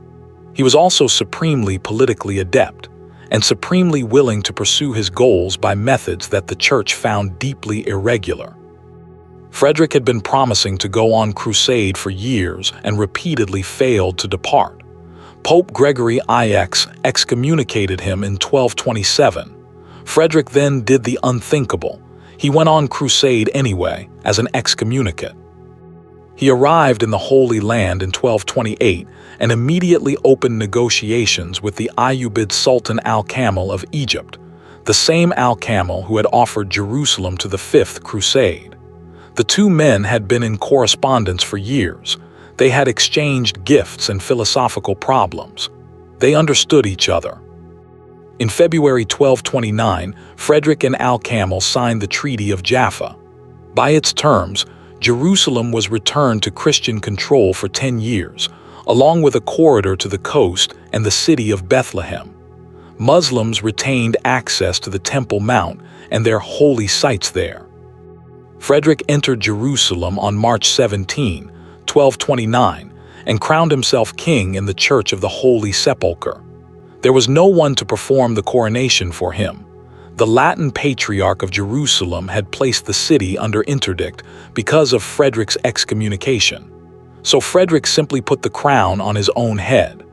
He was also supremely politically adept and supremely willing to pursue his goals by methods that the Church found deeply irregular. Frederick had been promising to go on crusade for years and repeatedly failed to depart. Pope Gregory IX excommunicated him in 1227. Frederick then did the unthinkable. He went on crusade anyway, as an excommunicate. He arrived in the Holy Land in 1228 and immediately opened negotiations with the Ayyubid Sultan Al-Kamil of Egypt, the same Al-Kamil who had offered Jerusalem to the Fifth Crusade. The two men had been in correspondence for years. They had exchanged gifts and philosophical problems. They understood each other. In February 1229, Frederick and Al-Kamil signed the Treaty of Jaffa. By its terms, Jerusalem was returned to Christian control for 10 years, along with a corridor to the coast and the city of Bethlehem. Muslims retained access to the Temple Mount and their holy sites there. Frederick entered Jerusalem on March 17, 1229, and crowned himself king in the Church of the Holy Sepulchre. There was no one to perform the coronation for him. The Latin Patriarch of Jerusalem had placed the city under interdict because of Frederick's excommunication. So Frederick simply put the crown on his own head.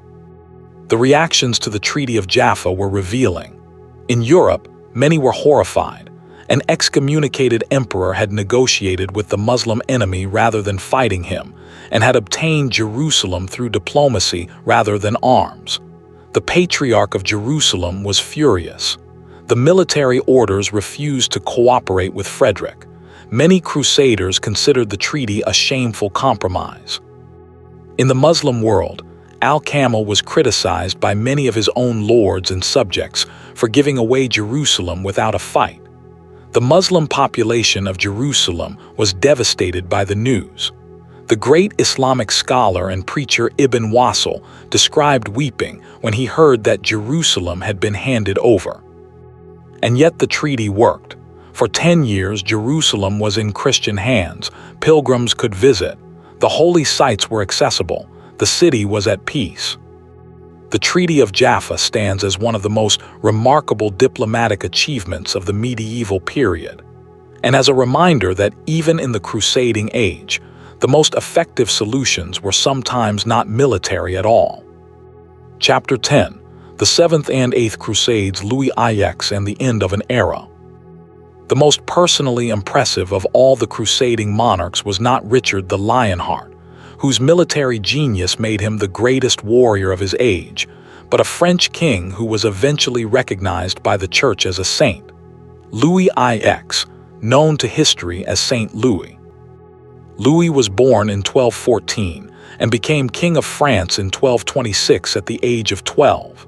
The reactions to the Treaty of Jaffa were revealing. In Europe, many were horrified. An excommunicated emperor had negotiated with the Muslim enemy rather than fighting him, and had obtained Jerusalem through diplomacy rather than arms. The Patriarch of Jerusalem was furious. The military orders refused to cooperate with Frederick. Many crusaders considered the treaty a shameful compromise. In the Muslim world, Al-Kamil was criticized by many of his own lords and subjects for giving away Jerusalem without a fight. The Muslim population of Jerusalem was devastated by the news. The great Islamic scholar and preacher Ibn Wasil described weeping when he heard that Jerusalem had been handed over. And yet the treaty worked. For 10 years, Jerusalem was in Christian hands. Pilgrims could visit. The holy sites were accessible. The city was at peace. The Treaty of Jaffa stands as one of the most remarkable diplomatic achievements of the medieval period, and as a reminder that even in the crusading age, the most effective solutions were sometimes not military at all. Chapter 10. The Seventh and Eighth Crusades, Louis IX and the End of an Era. The most personally impressive of all the crusading monarchs was not Richard the Lionheart, whose military genius made him the greatest warrior of his age, but a French king who was eventually recognized by the Church as a saint, Louis IX, known to history as Saint Louis. Louis was born in 1214 and became King of France in 1226 at the age of 12.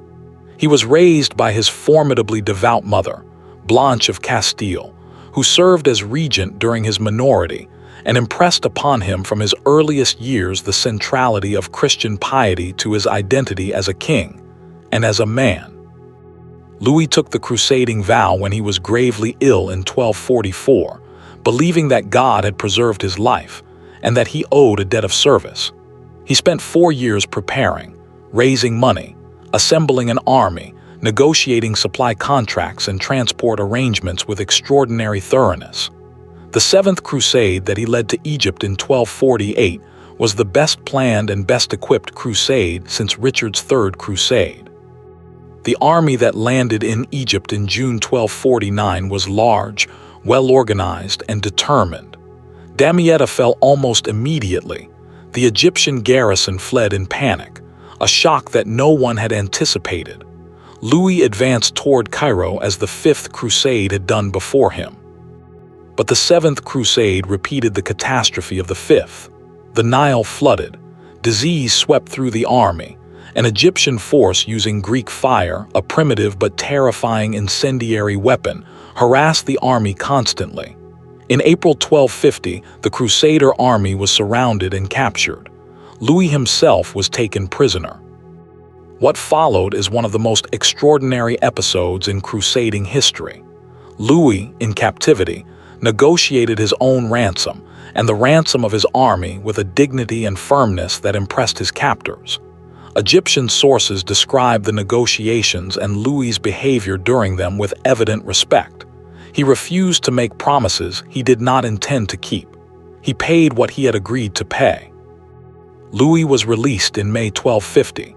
He was raised by his formidably devout mother, Blanche of Castile, who served as regent during his minority and impressed upon him from his earliest years the centrality of Christian piety to his identity as a king and as a man. Louis took the crusading vow when he was gravely ill in 1244, believing that God had preserved his life and that he owed a debt of service. He spent 4 years preparing, raising money, assembling an army, negotiating supply contracts and transport arrangements with extraordinary thoroughness. The Seventh Crusade that he led to Egypt in 1248 was the best planned and best equipped crusade since Richard's Third Crusade. The army that landed in Egypt in June 1249 was large, well-organized, and determined. Damietta fell almost immediately. The Egyptian garrison fled in panic, a shock that no one had anticipated. Louis advanced toward Cairo as the Fifth Crusade had done before him. But the Seventh Crusade repeated the catastrophe of the Fifth. The Nile flooded, disease swept through the army, an Egyptian force using Greek fire, a primitive but terrifying incendiary weapon, harassed the army constantly. In April 1250, the Crusader army was surrounded and captured. Louis himself was taken prisoner. What followed is one of the most extraordinary episodes in crusading history. Louis, in captivity, negotiated his own ransom and the ransom of his army with a dignity and firmness that impressed his captors. Egyptian sources describe the negotiations and Louis's behavior during them with evident respect. He refused to make promises he did not intend to keep. He paid what he had agreed to pay. Louis was released in May 1250,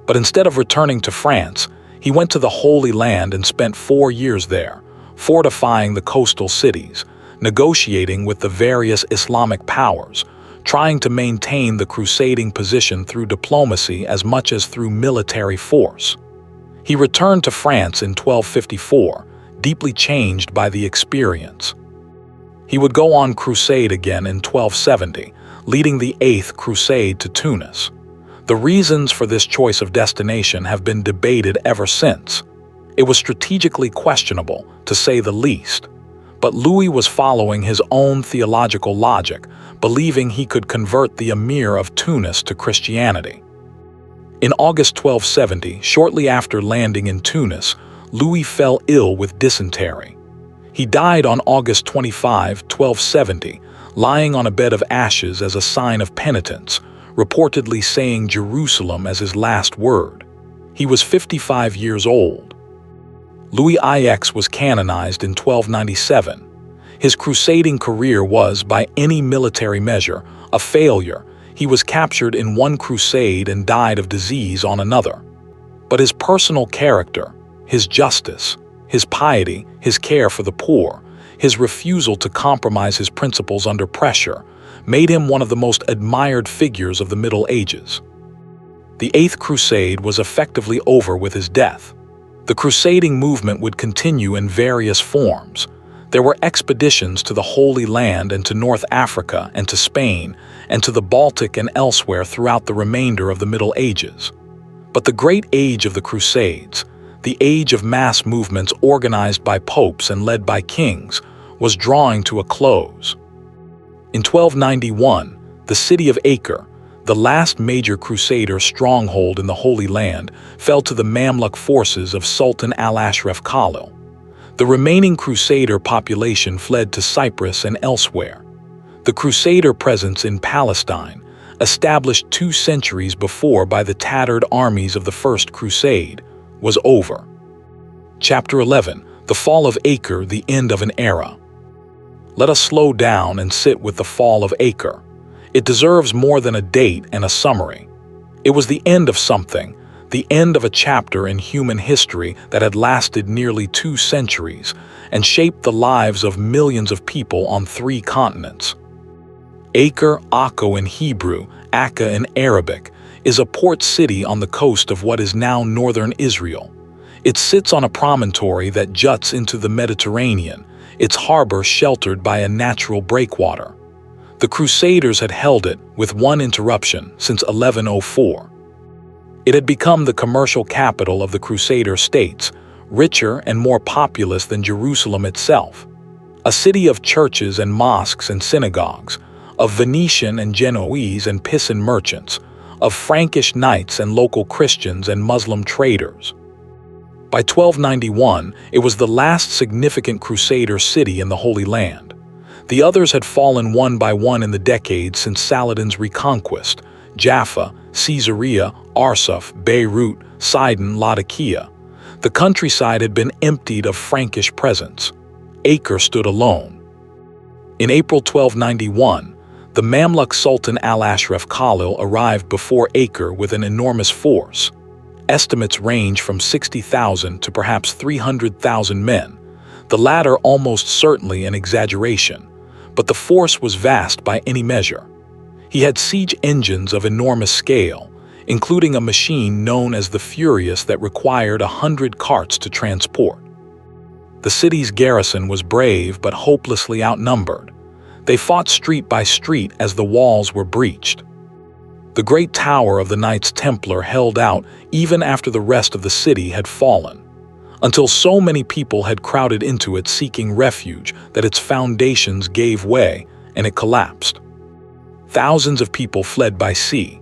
but instead of returning to France, he went to the Holy Land and spent 4 years there, fortifying the coastal cities, negotiating with the various Islamic powers, trying to maintain the crusading position through diplomacy as much as through military force. He returned to France in 1254, deeply changed by the experience. He would go on crusade again in 1270, leading the Eighth Crusade to Tunis. The reasons for this choice of destination have been debated ever since. It was strategically questionable, to say the least. But Louis was following his own theological logic, believing he could convert the emir of Tunis to Christianity. In August 1270, shortly after landing in Tunis, Louis fell ill with dysentery. He died on August 25, 1270, lying on a bed of ashes as a sign of penitence, reportedly saying Jerusalem as his last word. He was 55 years old. Louis IX was canonized in 1297. His crusading career was, by any military measure, a failure. He was captured in one crusade and died of disease on another. But his personal character, his justice, his piety, his care for the poor, his refusal to compromise his principles under pressure, made him one of the most admired figures of the Middle Ages. The Eighth Crusade was effectively over with his death. The crusading movement would continue in various forms. There were expeditions to the Holy Land and to North Africa and to Spain and to the Baltic and elsewhere throughout the remainder of the Middle Ages. But the great age of the Crusades, the age of mass movements organized by popes and led by kings, was drawing to a close. In 1291, the city of Acre, the last major Crusader stronghold in the Holy Land, fell to the Mamluk forces of Sultan al-Ashraf Khalil. The remaining Crusader population fled to Cyprus and elsewhere. The Crusader presence in Palestine, established 2 centuries before by the tattered armies of the First Crusade, was over. Chapter 11. The Fall of Acre, the End of an Era. Let us slow down and sit with the fall of Acre. It deserves more than a date and a summary. It was the end of something, the end of a chapter in human history that had lasted nearly 2 centuries and shaped the lives of millions of people on 3 continents. Acre, Akko in Hebrew, Akka in Arabic, is a port city on the coast of what is now northern Israel. It sits on a promontory that juts into the Mediterranean, its harbor sheltered by a natural breakwater. The Crusaders had held it, with one interruption, since 1104. It had become the commercial capital of the Crusader states, richer and more populous than Jerusalem itself. a city of churches and mosques and synagogues, of Venetian and Genoese and Pisan merchants, of Frankish knights and local Christians and Muslim traders. By 1291, it was the last significant Crusader city in the Holy Land. The others had fallen one by one in the decades since Saladin's reconquest: Jaffa, Caesarea, Arsuf, Beirut, Sidon, Laodicea. The countryside had been emptied of Frankish presence. Acre stood alone. In April 1291, the Mamluk Sultan Al-Ashraf Khalil arrived before Acre with an enormous force. Estimates range from 60,000 to perhaps 300,000 men, the latter almost certainly an exaggeration, but the force was vast by any measure. He had siege engines of enormous scale, including a machine known as the Furious that required 100 carts to transport. The city's garrison was brave but hopelessly outnumbered. They fought street by street as the walls were breached. The great tower of the Knights Templar held out even after the rest of the city had fallen, until so many people had crowded into it seeking refuge that its foundations gave way and it collapsed. Thousands of people fled by sea.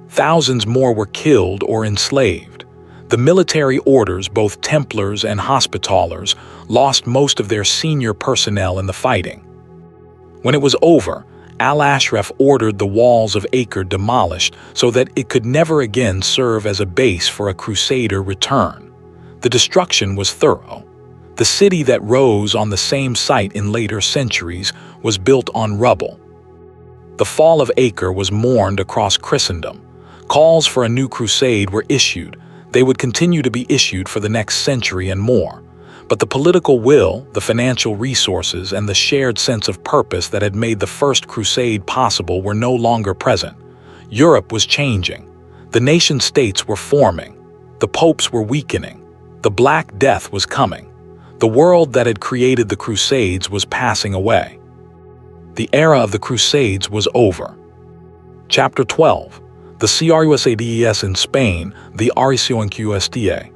Thousands more were killed or enslaved. The military orders, both Templars and Hospitallers, lost most of their senior personnel in the fighting. When it was over, Al-Ashraf ordered the walls of Acre demolished so that it could never again serve as a base for a Crusader return. The destruction was thorough. The city that rose on the same site in later centuries was built on rubble. The fall of Acre was mourned across Christendom. Calls for a new crusade were issued. They would continue to be issued for the next century and more. But the political will, the financial resources, and the shared sense of purpose that had made the First Crusade possible were no longer present. Europe was changing. The nation-states were forming. The popes were weakening. The Black Death was coming. The world that had created the Crusades was passing away. The era of the Crusades was over. Chapter 12. The Crusades in Spain, the Crusades.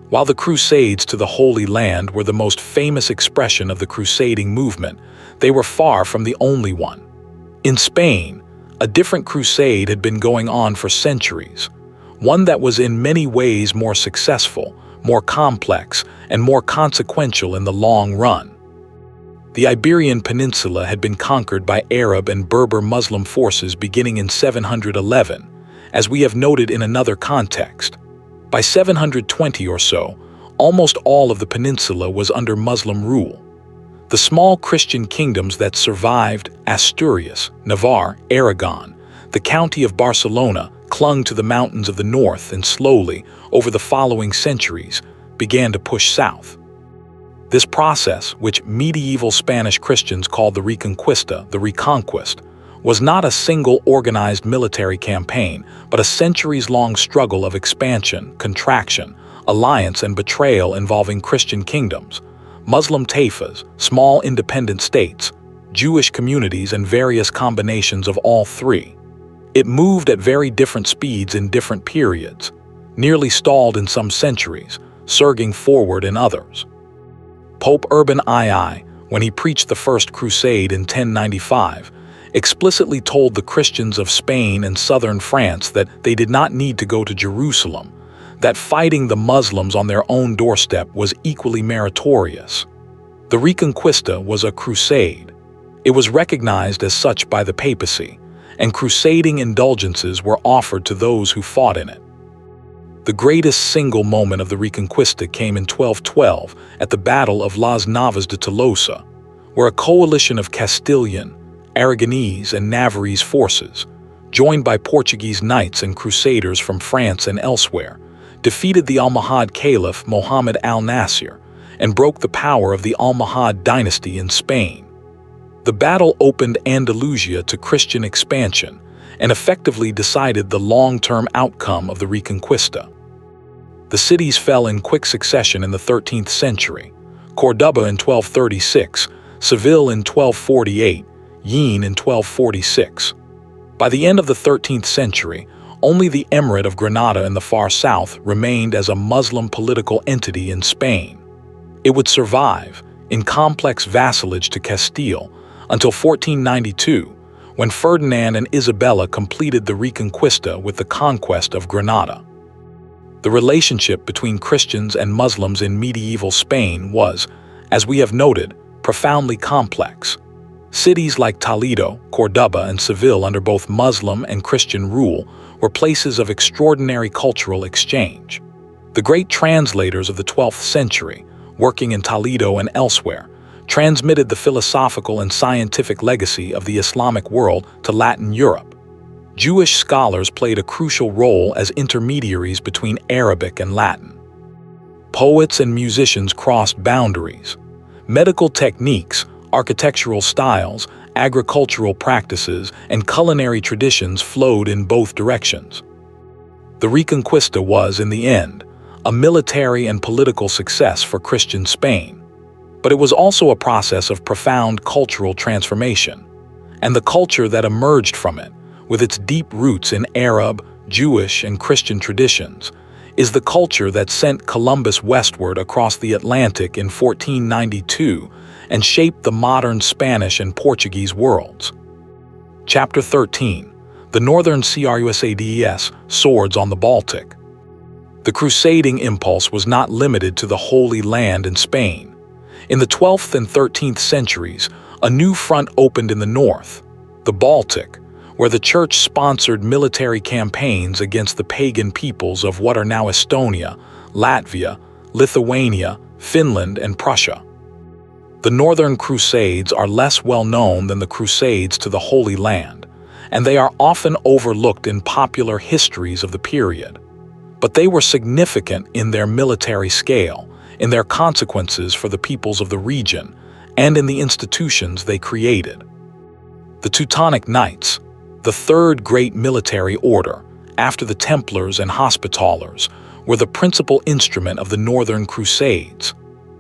While the Crusades to the Holy Land were the most famous expression of the crusading movement, they were far from the only one. In Spain, a different crusade had been going on for centuries, one that was in many ways more successful, more complex, and more consequential in the long run. The Iberian Peninsula had been conquered by Arab and Berber Muslim forces beginning in 711, as we have noted in another context. By 720 or so, almost all of the peninsula was under Muslim rule. The small Christian kingdoms that survived, Asturias, Navarre, Aragon, the county of Barcelona, clung to the mountains of the north and slowly, over the following centuries, began to push south. This process, which medieval Spanish Christians called the Reconquista, the Reconquest, was not a single organized military campaign, but a centuries-long struggle of expansion, contraction, alliance, and betrayal involving Christian kingdoms, Muslim taifas, small independent states, Jewish communities, and various combinations of all three. It moved at very different speeds in different periods, nearly stalled in some centuries, surging forward in others. Pope Urban II, when he preached the First Crusade in 1095, explicitly told the Christians of Spain and southern France that they did not need to go to Jerusalem, that fighting the Muslims on their own doorstep was equally meritorious. The Reconquista was a crusade. It was recognized as such by the papacy, and crusading indulgences were offered to those who fought in it. The greatest single moment of the Reconquista came in 1212 at the Battle of Las Navas de Tolosa, where a coalition of Castilian, Aragonese, and Navarrese forces, joined by Portuguese knights and crusaders from France and elsewhere, defeated the Almohad Caliph Mohammed al-Nasir and broke the power of the Almohad dynasty in Spain. The battle opened Andalusia to Christian expansion and effectively decided the long-term outcome of the Reconquista. The cities fell in quick succession in the 13th century: Cordoba in 1236, Seville in 1248, Jaén in 1246. By the end of the 13th century, only the Emirate of Granada in the far south remained as a Muslim political entity in Spain. It would survive, in complex vassalage to Castile until 1492, when Ferdinand and Isabella completed the Reconquista with the conquest of Granada. The relationship between Christians and Muslims in medieval Spain was, as we have noted, profoundly complex. Cities like Toledo, Córdoba, and Seville under both Muslim and Christian rule were places of extraordinary cultural exchange. The great translators of the 12th century, working in Toledo and elsewhere, transmitted the philosophical and scientific legacy of the Islamic world to Latin Europe. Jewish scholars played a crucial role as intermediaries between Arabic and Latin. Poets and musicians crossed boundaries. Medical techniques, architectural styles, agricultural practices, and culinary traditions flowed in both directions. The Reconquista was, in the end, a military and political success for Christian Spain, but it was also a process of profound cultural transformation, and the culture that emerged from it, with its deep roots in Arab, Jewish, and Christian traditions, is the culture that sent Columbus westward across the Atlantic in 1492 and shaped the modern Spanish and Portuguese worlds. Chapter 13. The Northern Crusades, Swords on the Baltic. The crusading impulse was not limited to the Holy Land in Spain. In the 12th and 13th centuries, a new front opened in the north, the Baltic, where the Church sponsored military campaigns against the pagan peoples of what are now Estonia, Latvia, Lithuania, Finland, and Prussia. The Northern Crusades are less well known than the Crusades to the Holy Land, and they are often overlooked in popular histories of the period. But they were significant in their military scale, in their consequences for the peoples of the region, and in the institutions they created. The Teutonic Knights, the third great military order, after the Templars and Hospitallers, were the principal instrument of the Northern Crusades.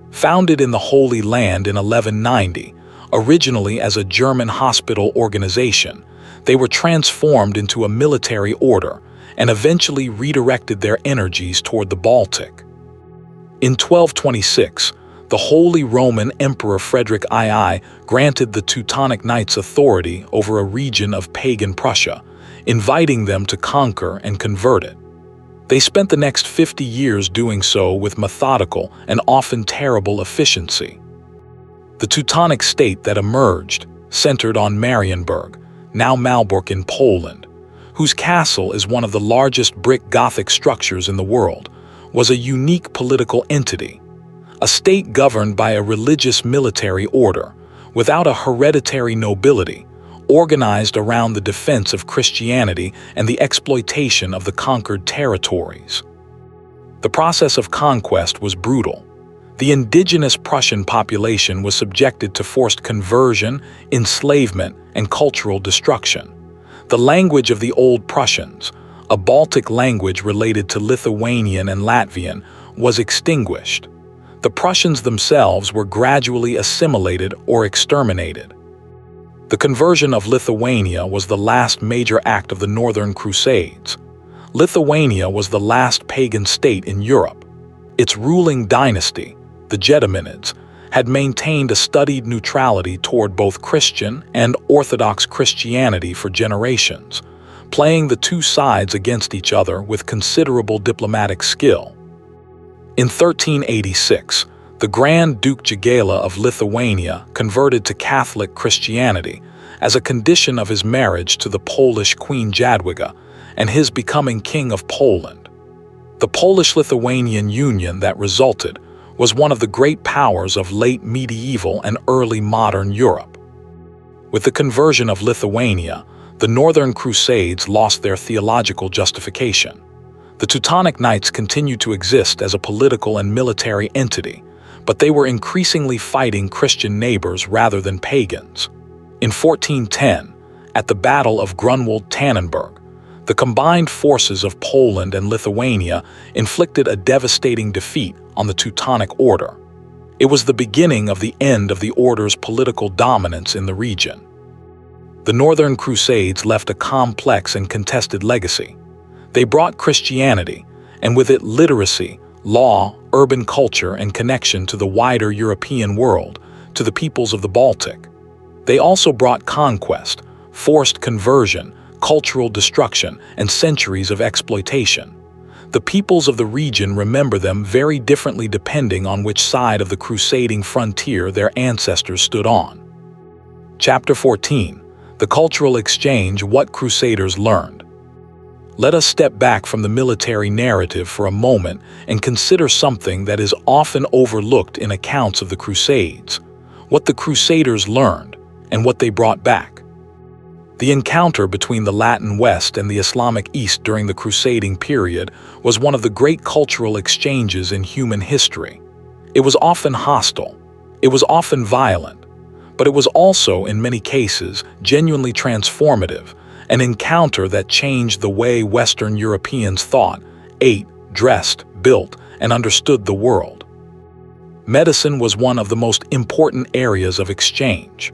Founded in the Holy Land in 1190, originally as a German hospital organization, they were transformed into a military order and eventually redirected their energies toward the Baltic. In 1226, the Holy Roman Emperor Frederick II granted the Teutonic Knights authority over a region of pagan Prussia, inviting them to conquer and convert it. They spent the next 50 years doing so with methodical and often terrible efficiency. The Teutonic state that emerged centered on Marienburg, now Malbork in Poland, whose castle is one of the largest brick Gothic structures in the world, was a unique political entity, a state governed by a religious military order, without a hereditary nobility, organized around the defense of Christianity and the exploitation of the conquered territories. The process of conquest was brutal. The indigenous Prussian population was subjected to forced conversion, enslavement, and cultural destruction. The language of the Old Prussians, a Baltic language related to Lithuanian and Latvian, was extinguished. The Prussians themselves were gradually assimilated or exterminated. The conversion of Lithuania was the last major act of the Northern Crusades. Lithuania was the last pagan state in Europe. Its ruling dynasty, the Gediminids, had maintained a studied neutrality toward both Christian and Orthodox Christianity for generations, playing the two sides against each other with considerable diplomatic skill. In 1386, the Grand Duke Jagela of Lithuania converted to Catholic Christianity as a condition of his marriage to the Polish Queen Jadwiga and his becoming King of Poland. The Polish-Lithuanian union that resulted was one of the great powers of late medieval and early modern Europe. With the conversion of Lithuania, the Northern Crusades lost their theological justification. The Teutonic Knights continued to exist as a political and military entity, but they were increasingly fighting Christian neighbors rather than pagans. In 1410, at the Battle of Grunwald-Tannenberg, the combined forces of Poland and Lithuania inflicted a devastating defeat on the Teutonic Order. It was the beginning of the end of the order's political dominance in the region. The Northern Crusades left a complex and contested legacy. They brought Christianity, and with it literacy, law, urban culture and connection to the wider European world, to the peoples of the Baltic. They also brought conquest, forced conversion, cultural destruction, and centuries of exploitation. The peoples of the region remember them very differently depending on which side of the crusading frontier their ancestors stood on. Chapter 14. The Cultural Exchange: What Crusaders Learned. Let us step back from the military narrative for a moment and consider something that is often overlooked in accounts of the Crusades: what the Crusaders learned and what they brought back. The encounter between the Latin West and the Islamic East during the crusading period was one of the great cultural exchanges in human history. It was often hostile, it was often violent, but it was also, in many cases, genuinely transformative, an encounter that changed the way Western Europeans thought, ate, dressed, built, and understood the world. Medicine was one of the most important areas of exchange.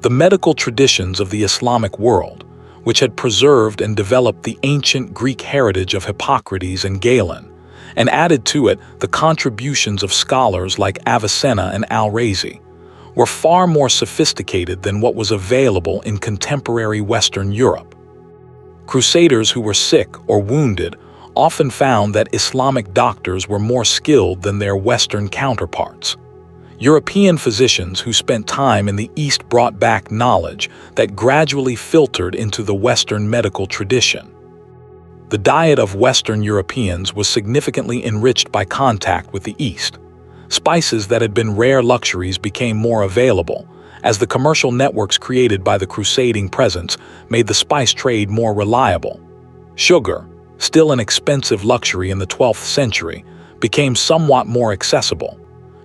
The medical traditions of the Islamic world, which had preserved and developed the ancient Greek heritage of Hippocrates and Galen, and added to it the contributions of scholars like Avicenna and Al-Razi, were far more sophisticated than what was available in contemporary Western Europe. Crusaders who were sick or wounded often found that Islamic doctors were more skilled than their Western counterparts. European physicians who spent time in the East brought back knowledge that gradually filtered into the Western medical tradition. The diet of Western Europeans was significantly enriched by contact with the East. Spices that had been rare luxuries became more available, as the commercial networks created by the crusading presence made the spice trade more reliable. Sugar, still an expensive luxury in the 12th century, became somewhat more accessible.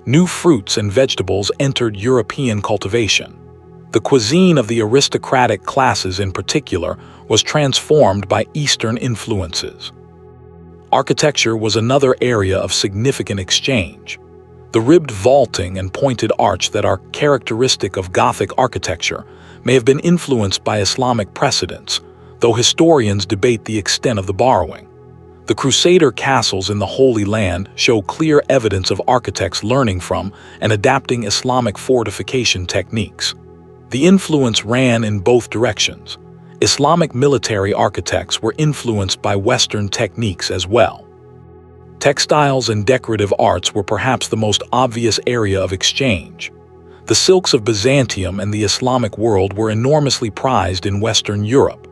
New fruits and vegetables entered European cultivation. The cuisine of the aristocratic classes in particular was transformed by Eastern influences. Architecture was another area of significant exchange. The ribbed vaulting and pointed arch that are characteristic of Gothic architecture may have been influenced by Islamic precedents, though historians debate the extent of the borrowing. The Crusader castles in the Holy Land show clear evidence of architects learning from and adapting Islamic fortification techniques. The influence ran in both directions. Islamic military architects were influenced by Western techniques as well. Textiles and decorative arts were perhaps the most obvious area of exchange. The silks of Byzantium and the Islamic world were enormously prized in Western Europe.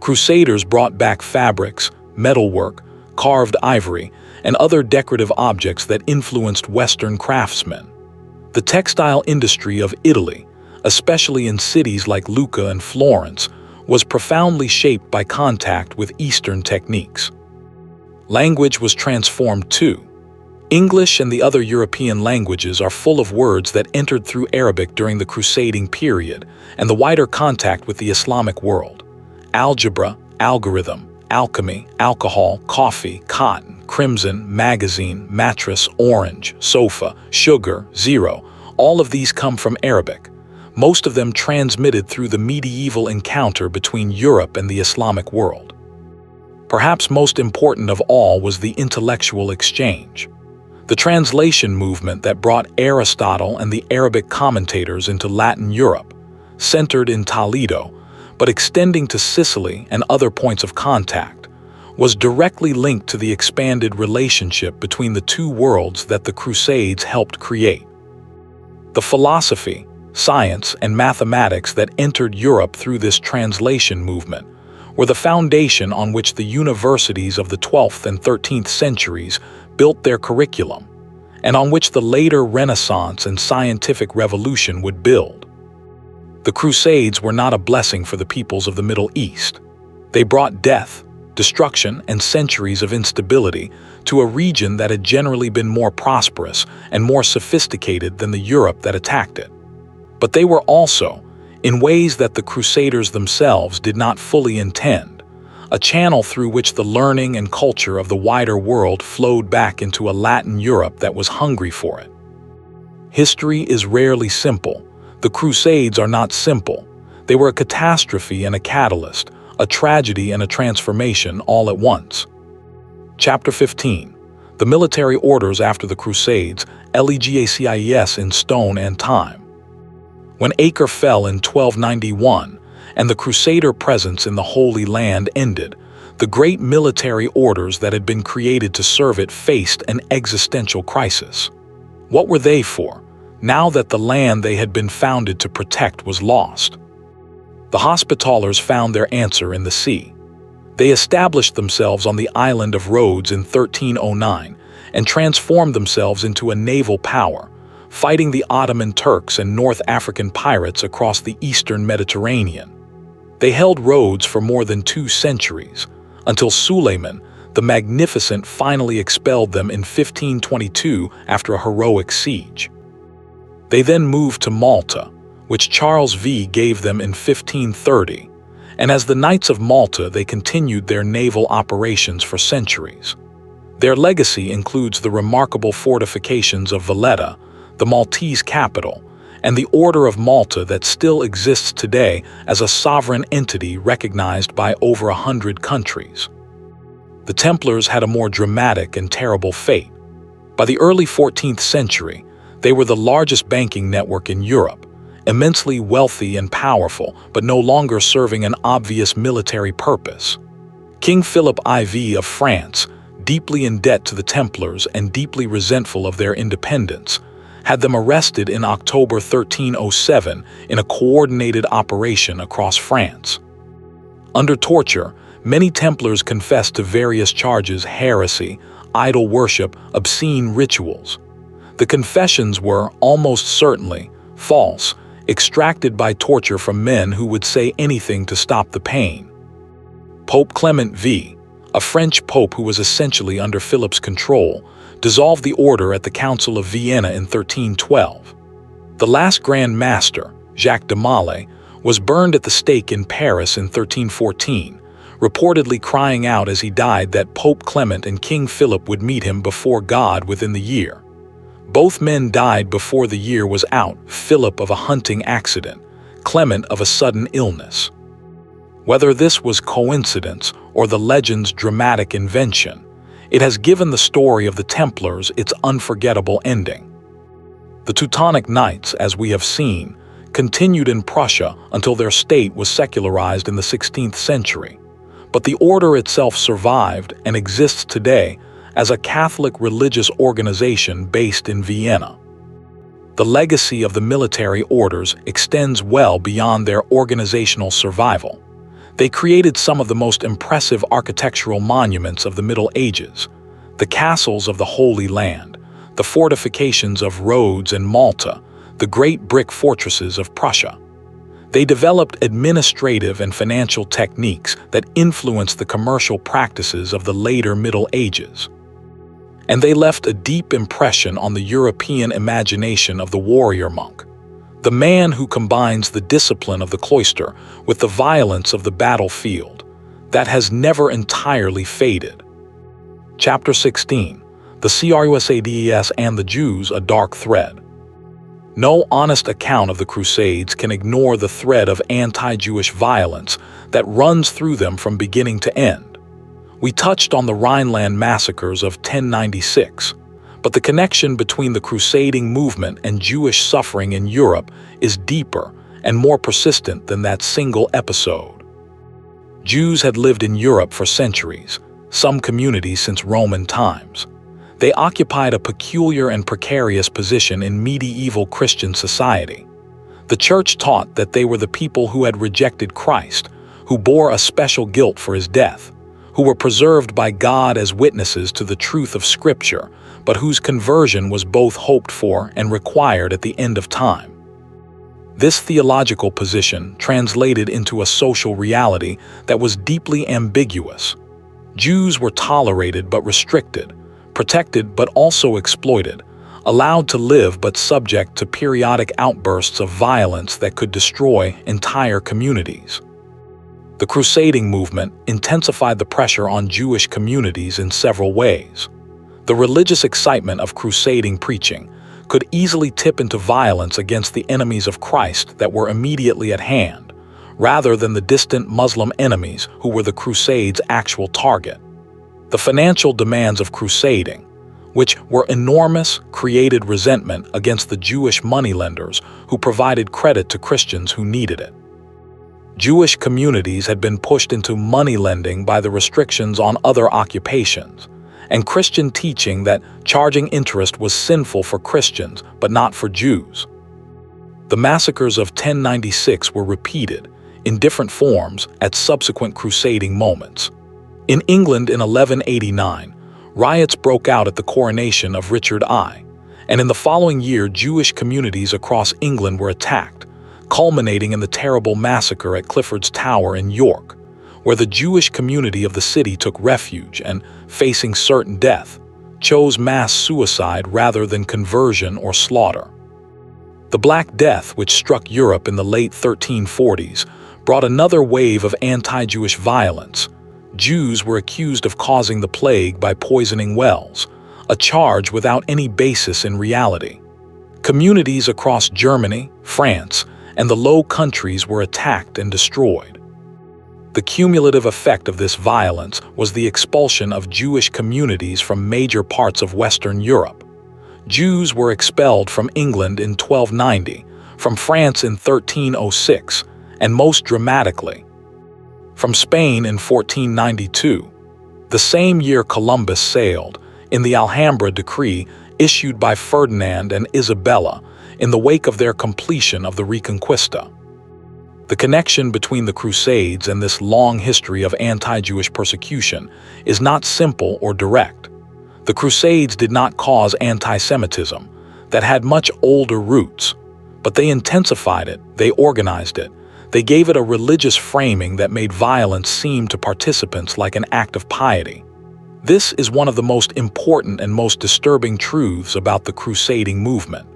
Crusaders brought back fabrics, metalwork, carved ivory, and other decorative objects that influenced Western craftsmen. The textile industry of Italy, especially in cities like Lucca and Florence, was profoundly shaped by contact with Eastern techniques. Language was transformed too. English and the other European languages are full of words that entered through Arabic during the crusading period and the wider contact with the Islamic world. Algebra, algorithm, alchemy, alcohol, coffee, cotton, crimson, magazine, mattress, orange, sofa, sugar, zero, all of these come from Arabic, most of them transmitted through the medieval encounter between Europe and the Islamic world. Perhaps most important of all was the intellectual exchange. The translation movement that brought Aristotle and the Arabic commentators into Latin Europe, centered in Toledo, but extending to Sicily and other points of contact, was directly linked to the expanded relationship between the two worlds that the Crusades helped create. The philosophy, science, and mathematics that entered Europe through this translation movement were the foundation on which the universities of the 12th and 13th centuries built their curriculum, and on which the later Renaissance and scientific revolution would build. The Crusades were not a blessing for the peoples of the Middle East. They brought death, destruction, and centuries of instability to a region that had generally been more prosperous and more sophisticated than the Europe that attacked it. But they were also, in ways that the Crusaders themselves did not fully intend, a channel through which the learning and culture of the wider world flowed back into a Latin Europe that was hungry for it. History is rarely simple. The Crusades are not simple. They were a catastrophe and a catalyst, a tragedy and a transformation all at once. Chapter 15. The military orders after the Crusades, Legais in stone and time. When Acre fell in 1291 and the Crusader presence in the Holy Land ended, the great military orders that had been created to serve it faced an existential crisis. What were they for, now that the land they had been founded to protect was lost? The Hospitallers found their answer in the sea. They established themselves on the island of Rhodes in 1309 and transformed themselves into a naval power, fighting the Ottoman Turks and North African pirates across the eastern Mediterranean. They held Rhodes for more than 2 centuries, until Suleiman, the Magnificent, finally expelled them in 1522 after a heroic siege. They then moved to Malta, which Charles V gave them in 1530, and as the Knights of Malta they continued their naval operations for centuries. Their legacy includes the remarkable fortifications of Valletta, the Maltese capital, and the Order of Malta that still exists today as a sovereign entity recognized by over 100 countries. The Templars had a more dramatic and terrible fate. By the early 14th century, they were the largest banking network in Europe, immensely wealthy and powerful, but no longer serving an obvious military purpose. King Philip IV of France, deeply in debt to the Templars and deeply resentful of their independence, had them arrested in October 1307 in a coordinated operation across France. Under torture, many Templars confessed to various charges: heresy, idol worship, obscene rituals. The confessions were, almost certainly, false, extracted by torture from men who would say anything to stop the pain. Pope Clement V, a French pope who was essentially under Philip's control, dissolved the order at the Council of Vienna in 1312. The last Grand Master, Jacques de Molay, was burned at the stake in Paris in 1314, reportedly crying out as he died that Pope Clement and King Philip would meet him before God within the year. Both men died before the year was out, Philip of a hunting accident, Clement of a sudden illness. Whether this was coincidence or the legend's dramatic invention, it has given the story of the Templars its unforgettable ending. The Teutonic Knights, as we have seen, continued in Prussia until their state was secularized in the 16th century, but the order itself survived and exists today as a Catholic religious organization based in Vienna. The legacy of the military orders extends well beyond their organizational survival. They created some of the most impressive architectural monuments of the Middle Ages: the castles of the Holy Land, the fortifications of Rhodes and Malta, the great brick fortresses of Prussia. They developed administrative and financial techniques that influenced the commercial practices of the later Middle Ages. And they left a deep impression on the European imagination of the warrior monk, the man who combines the discipline of the cloister with the violence of the battlefield, that has never entirely faded. Chapter 16: The Crusades and the Jews, a Dark Thread. No honest account of the Crusades can ignore the thread of anti-Jewish violence that runs through them from beginning to end. We touched on the Rhineland massacres of 1096, but the connection between the crusading movement and Jewish suffering in Europe is deeper and more persistent than that single episode. Jews had lived in Europe for centuries, some communities since Roman times. They occupied a peculiar and precarious position in medieval Christian society. The Church taught that they were the people who had rejected Christ, who bore a special guilt for his death, who were preserved by God as witnesses to the truth of Scripture, but whose conversion was both hoped for and required at the end of time. This theological position translated into a social reality that was deeply ambiguous. Jews were tolerated but restricted, protected but also exploited, allowed to live but subject to periodic outbursts of violence that could destroy entire communities. The crusading movement intensified the pressure on Jewish communities in several ways. The religious excitement of crusading preaching could easily tip into violence against the enemies of Christ that were immediately at hand, rather than the distant Muslim enemies who were the Crusades' actual target. The financial demands of crusading, which were enormous, created resentment against the Jewish moneylenders who provided credit to Christians who needed it. Jewish communities had been pushed into money lending by the restrictions on other occupations, and Christian teaching that charging interest was sinful for Christians but not for Jews. The massacres of 1096 were repeated, in different forms, at subsequent crusading moments. In England in 1189, riots broke out at the coronation of Richard I, and in the following year Jewish communities across England were attacked, culminating in the terrible massacre at Clifford's Tower in York, where the Jewish community of the city took refuge and, facing certain death, chose mass suicide rather than conversion or slaughter. The Black Death, which struck Europe in the late 1340s, brought another wave of anti-Jewish violence. Jews were accused of causing the plague by poisoning wells, a charge without any basis in reality. Communities across Germany, France, and the Low Countries were attacked and destroyed. The cumulative effect of this violence was the expulsion of Jewish communities from major parts of Western Europe. Jews were expelled from England in 1290, from France in 1306, and most dramatically, from Spain in 1492. The same year Columbus sailed, in the Alhambra Decree issued by Ferdinand and Isabella in the wake of their completion of the Reconquista. The connection between the Crusades and this long history of anti-Jewish persecution is not simple or direct. The Crusades did not cause anti-Semitism that had much older roots, but they intensified it, they organized it, they gave it a religious framing that made violence seem to participants like an act of piety. This is one of the most important and most disturbing truths about the crusading movement.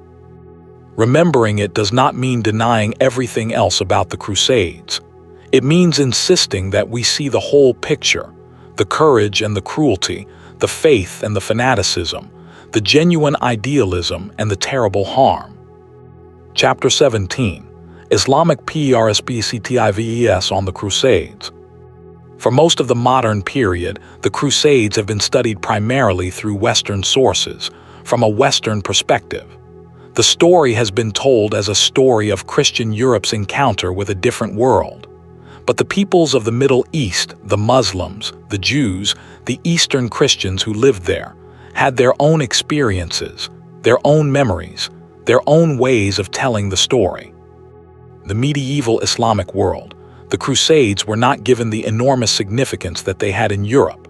Remembering it does not mean denying everything else about the Crusades. It means insisting that we see the whole picture, the courage and the cruelty, the faith and the fanaticism, the genuine idealism and the terrible harm. Chapter 17. Islamic Perspectives on the Crusades. For most of the modern period, the Crusades have been studied primarily through Western sources, from a Western perspective. The story has been told as a story of Christian Europe's encounter with a different world. But the peoples of the Middle East, the Muslims, the Jews, the Eastern Christians who lived there, had their own experiences, their own memories, their own ways of telling the story. The medieval Islamic world, the Crusades were not given the enormous significance that they had in Europe.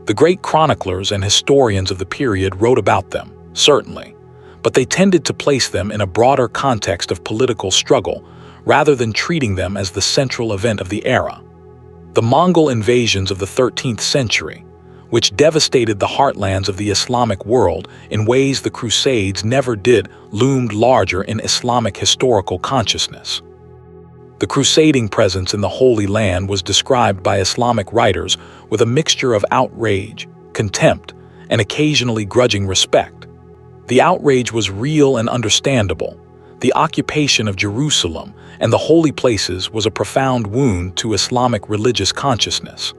The great chroniclers and historians of the period wrote about them, certainly, but they tended to place them in a broader context of political struggle rather than treating them as the central event of the era. The Mongol invasions of the 13th century, which devastated the heartlands of the Islamic world in ways the Crusades never did, loomed larger in Islamic historical consciousness. The crusading presence in the Holy Land was described by Islamic writers with a mixture of outrage, contempt, and occasionally grudging respect. The outrage was real and understandable. The occupation of Jerusalem and the holy places was a profound wound to Islamic religious consciousness.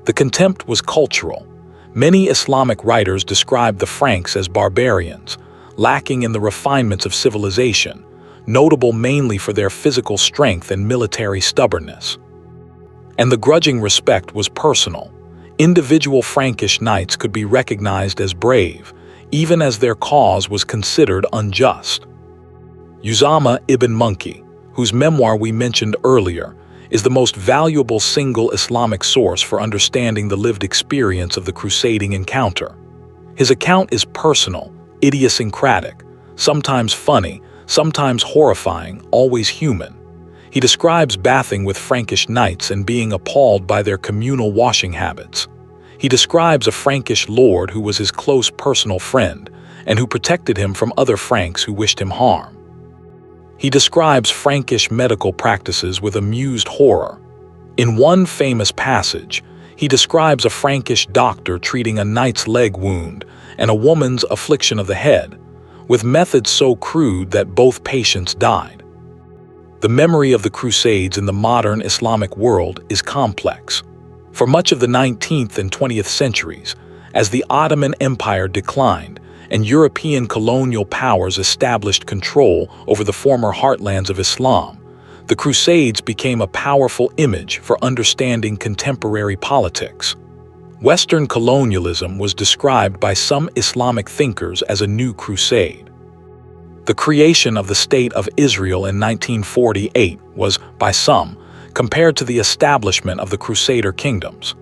The contempt was cultural. Many Islamic writers described the Franks as barbarians, lacking in the refinements of civilization, notable mainly for their physical strength and military stubbornness. And the grudging respect was personal. Individual Frankish knights could be recognized as brave, even as their cause was considered unjust. Usama ibn Munki, whose memoir we mentioned earlier, is the most valuable single Islamic source for understanding the lived experience of the crusading encounter. His account is personal, idiosyncratic, sometimes funny, sometimes horrifying, always human. He describes bathing with Frankish knights and being appalled by their communal washing habits. He describes a Frankish lord who was his close personal friend and who protected him from other Franks who wished him harm. He describes Frankish medical practices with amused horror. In one famous passage, he describes a Frankish doctor treating a knight's leg wound and a woman's affliction of the head, with methods so crude that both patients died. The memory of the Crusades in the modern Islamic world is complex. For much of the 19th and 20th centuries, as the Ottoman Empire declined and European colonial powers established control over the former heartlands of Islam, the Crusades became a powerful image for understanding contemporary politics. Western colonialism was described by some Islamic thinkers as a new crusade. The creation of the State of Israel in 1948 was, by some, compared to the establishment of the Crusader kingdoms.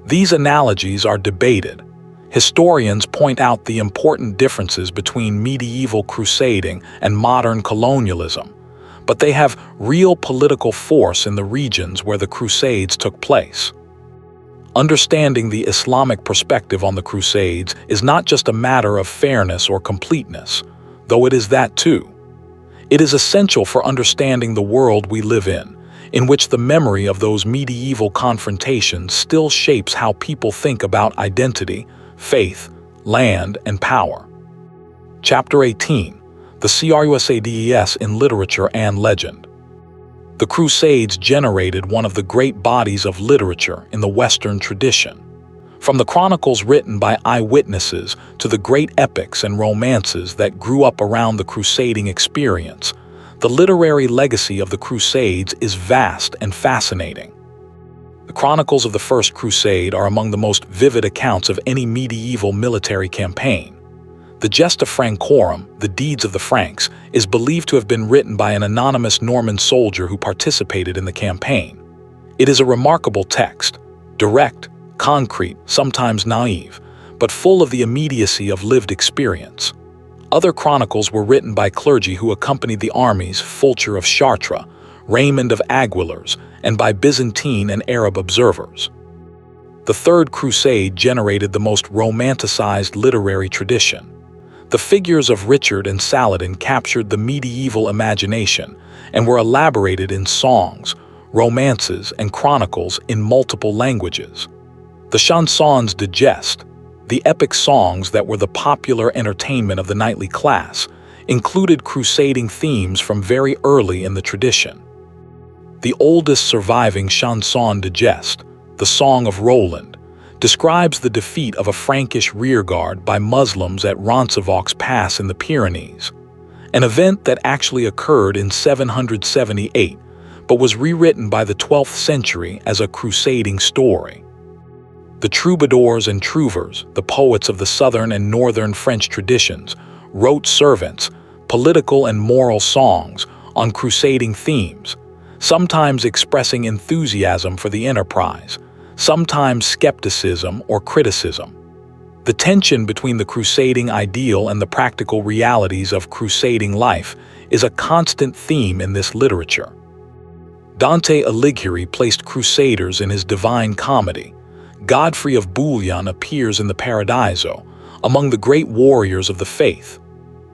These analogies are debated. Historians point out the important differences between medieval crusading and modern colonialism, but they have real political force in the regions where the Crusades took place. Understanding the Islamic perspective on the Crusades is not just a matter of fairness or completeness, though it is that too. It is essential for understanding the world we live in which the memory of those medieval confrontations still shapes how people think about identity, faith, land, and power. Chapter 18: The Crusades in Literature and Legend. The Crusades generated one of the great bodies of literature in the Western tradition. From the chronicles written by eyewitnesses to the great epics and romances that grew up around the crusading experience, the literary legacy of the Crusades is vast and fascinating. The chronicles of the First Crusade are among the most vivid accounts of any medieval military campaign. The Gesta Francorum, the Deeds of the Franks, is believed to have been written by an anonymous Norman soldier who participated in the campaign. It is a remarkable text, direct, concrete, sometimes naive, but full of the immediacy of lived experience. Other chronicles were written by clergy who accompanied the armies Fulcher of Chartres, Raymond of Aguilers, and by Byzantine and Arab observers. The Third Crusade generated the most romanticized literary tradition. The figures of Richard and Saladin captured the medieval imagination and were elaborated in songs, romances, and chronicles in multiple languages. The chansons de geste, the epic songs that were the popular entertainment of the knightly class, included crusading themes from very early in the tradition. The oldest surviving chanson de geste, the Song of Roland, describes the defeat of a Frankish rearguard by Muslims at Roncesvalles Pass in the Pyrenees, an event that actually occurred in 778, but was rewritten by the 12th century as a crusading story. The troubadours and trouvers, the poets of the southern and northern French traditions, wrote servants, political and moral songs on crusading themes, sometimes expressing enthusiasm for the enterprise, sometimes skepticism or criticism. The tension between the crusading ideal and the practical realities of crusading life is a constant theme in this literature. Dante Alighieri placed crusaders in his Divine Comedy. Godfrey of Bouillon appears in the Paradiso, among the great warriors of the faith.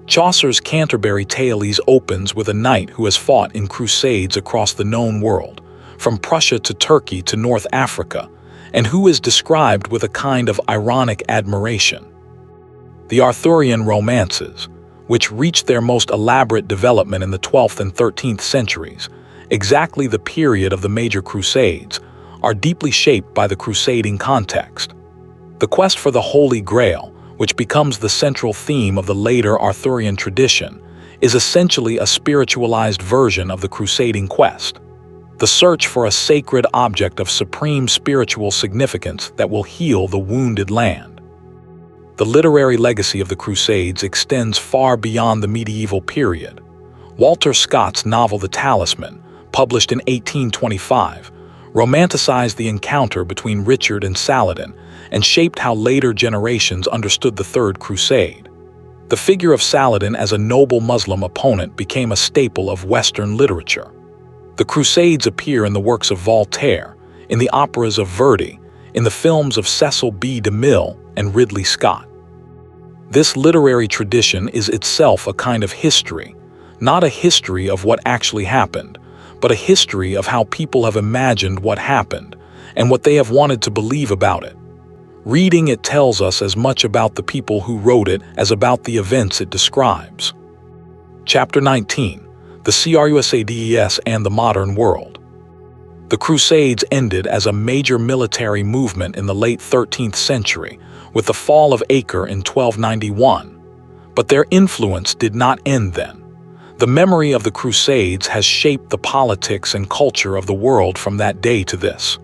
Chaucer's Canterbury Tales opens with a knight who has fought in crusades across the known world, from Prussia to Turkey to North Africa, and who is described with a kind of ironic admiration. The Arthurian romances, which reached their most elaborate development in the 12th and 13th centuries, exactly the period of the major crusades, are deeply shaped by the crusading context. The quest for the Holy Grail, which becomes the central theme of the later Arthurian tradition, is essentially a spiritualized version of the crusading quest. The search for a sacred object of supreme spiritual significance that will heal the wounded land. The literary legacy of the Crusades extends far beyond the medieval period. Walter Scott's novel The Talisman, published in 1825, romanticized the encounter between Richard and Saladin and shaped how later generations understood the Third Crusade. The figure of Saladin as a noble Muslim opponent became a staple of Western literature. The Crusades appear in the works of Voltaire, in the operas of Verdi, in the films of Cecil B. DeMille and Ridley Scott. This literary tradition is itself a kind of history, not a history of what actually happened, but a history of how people have imagined what happened and what they have wanted to believe about it. Reading it tells us as much about the people who wrote it as about the events it describes. Chapter 19: The Crusades and the Modern World. The Crusades ended as a major military movement in the late 13th century, with the fall of Acre in 1291. But their influence did not end then. The memory of the Crusades has shaped the politics and culture of the world from that day to this.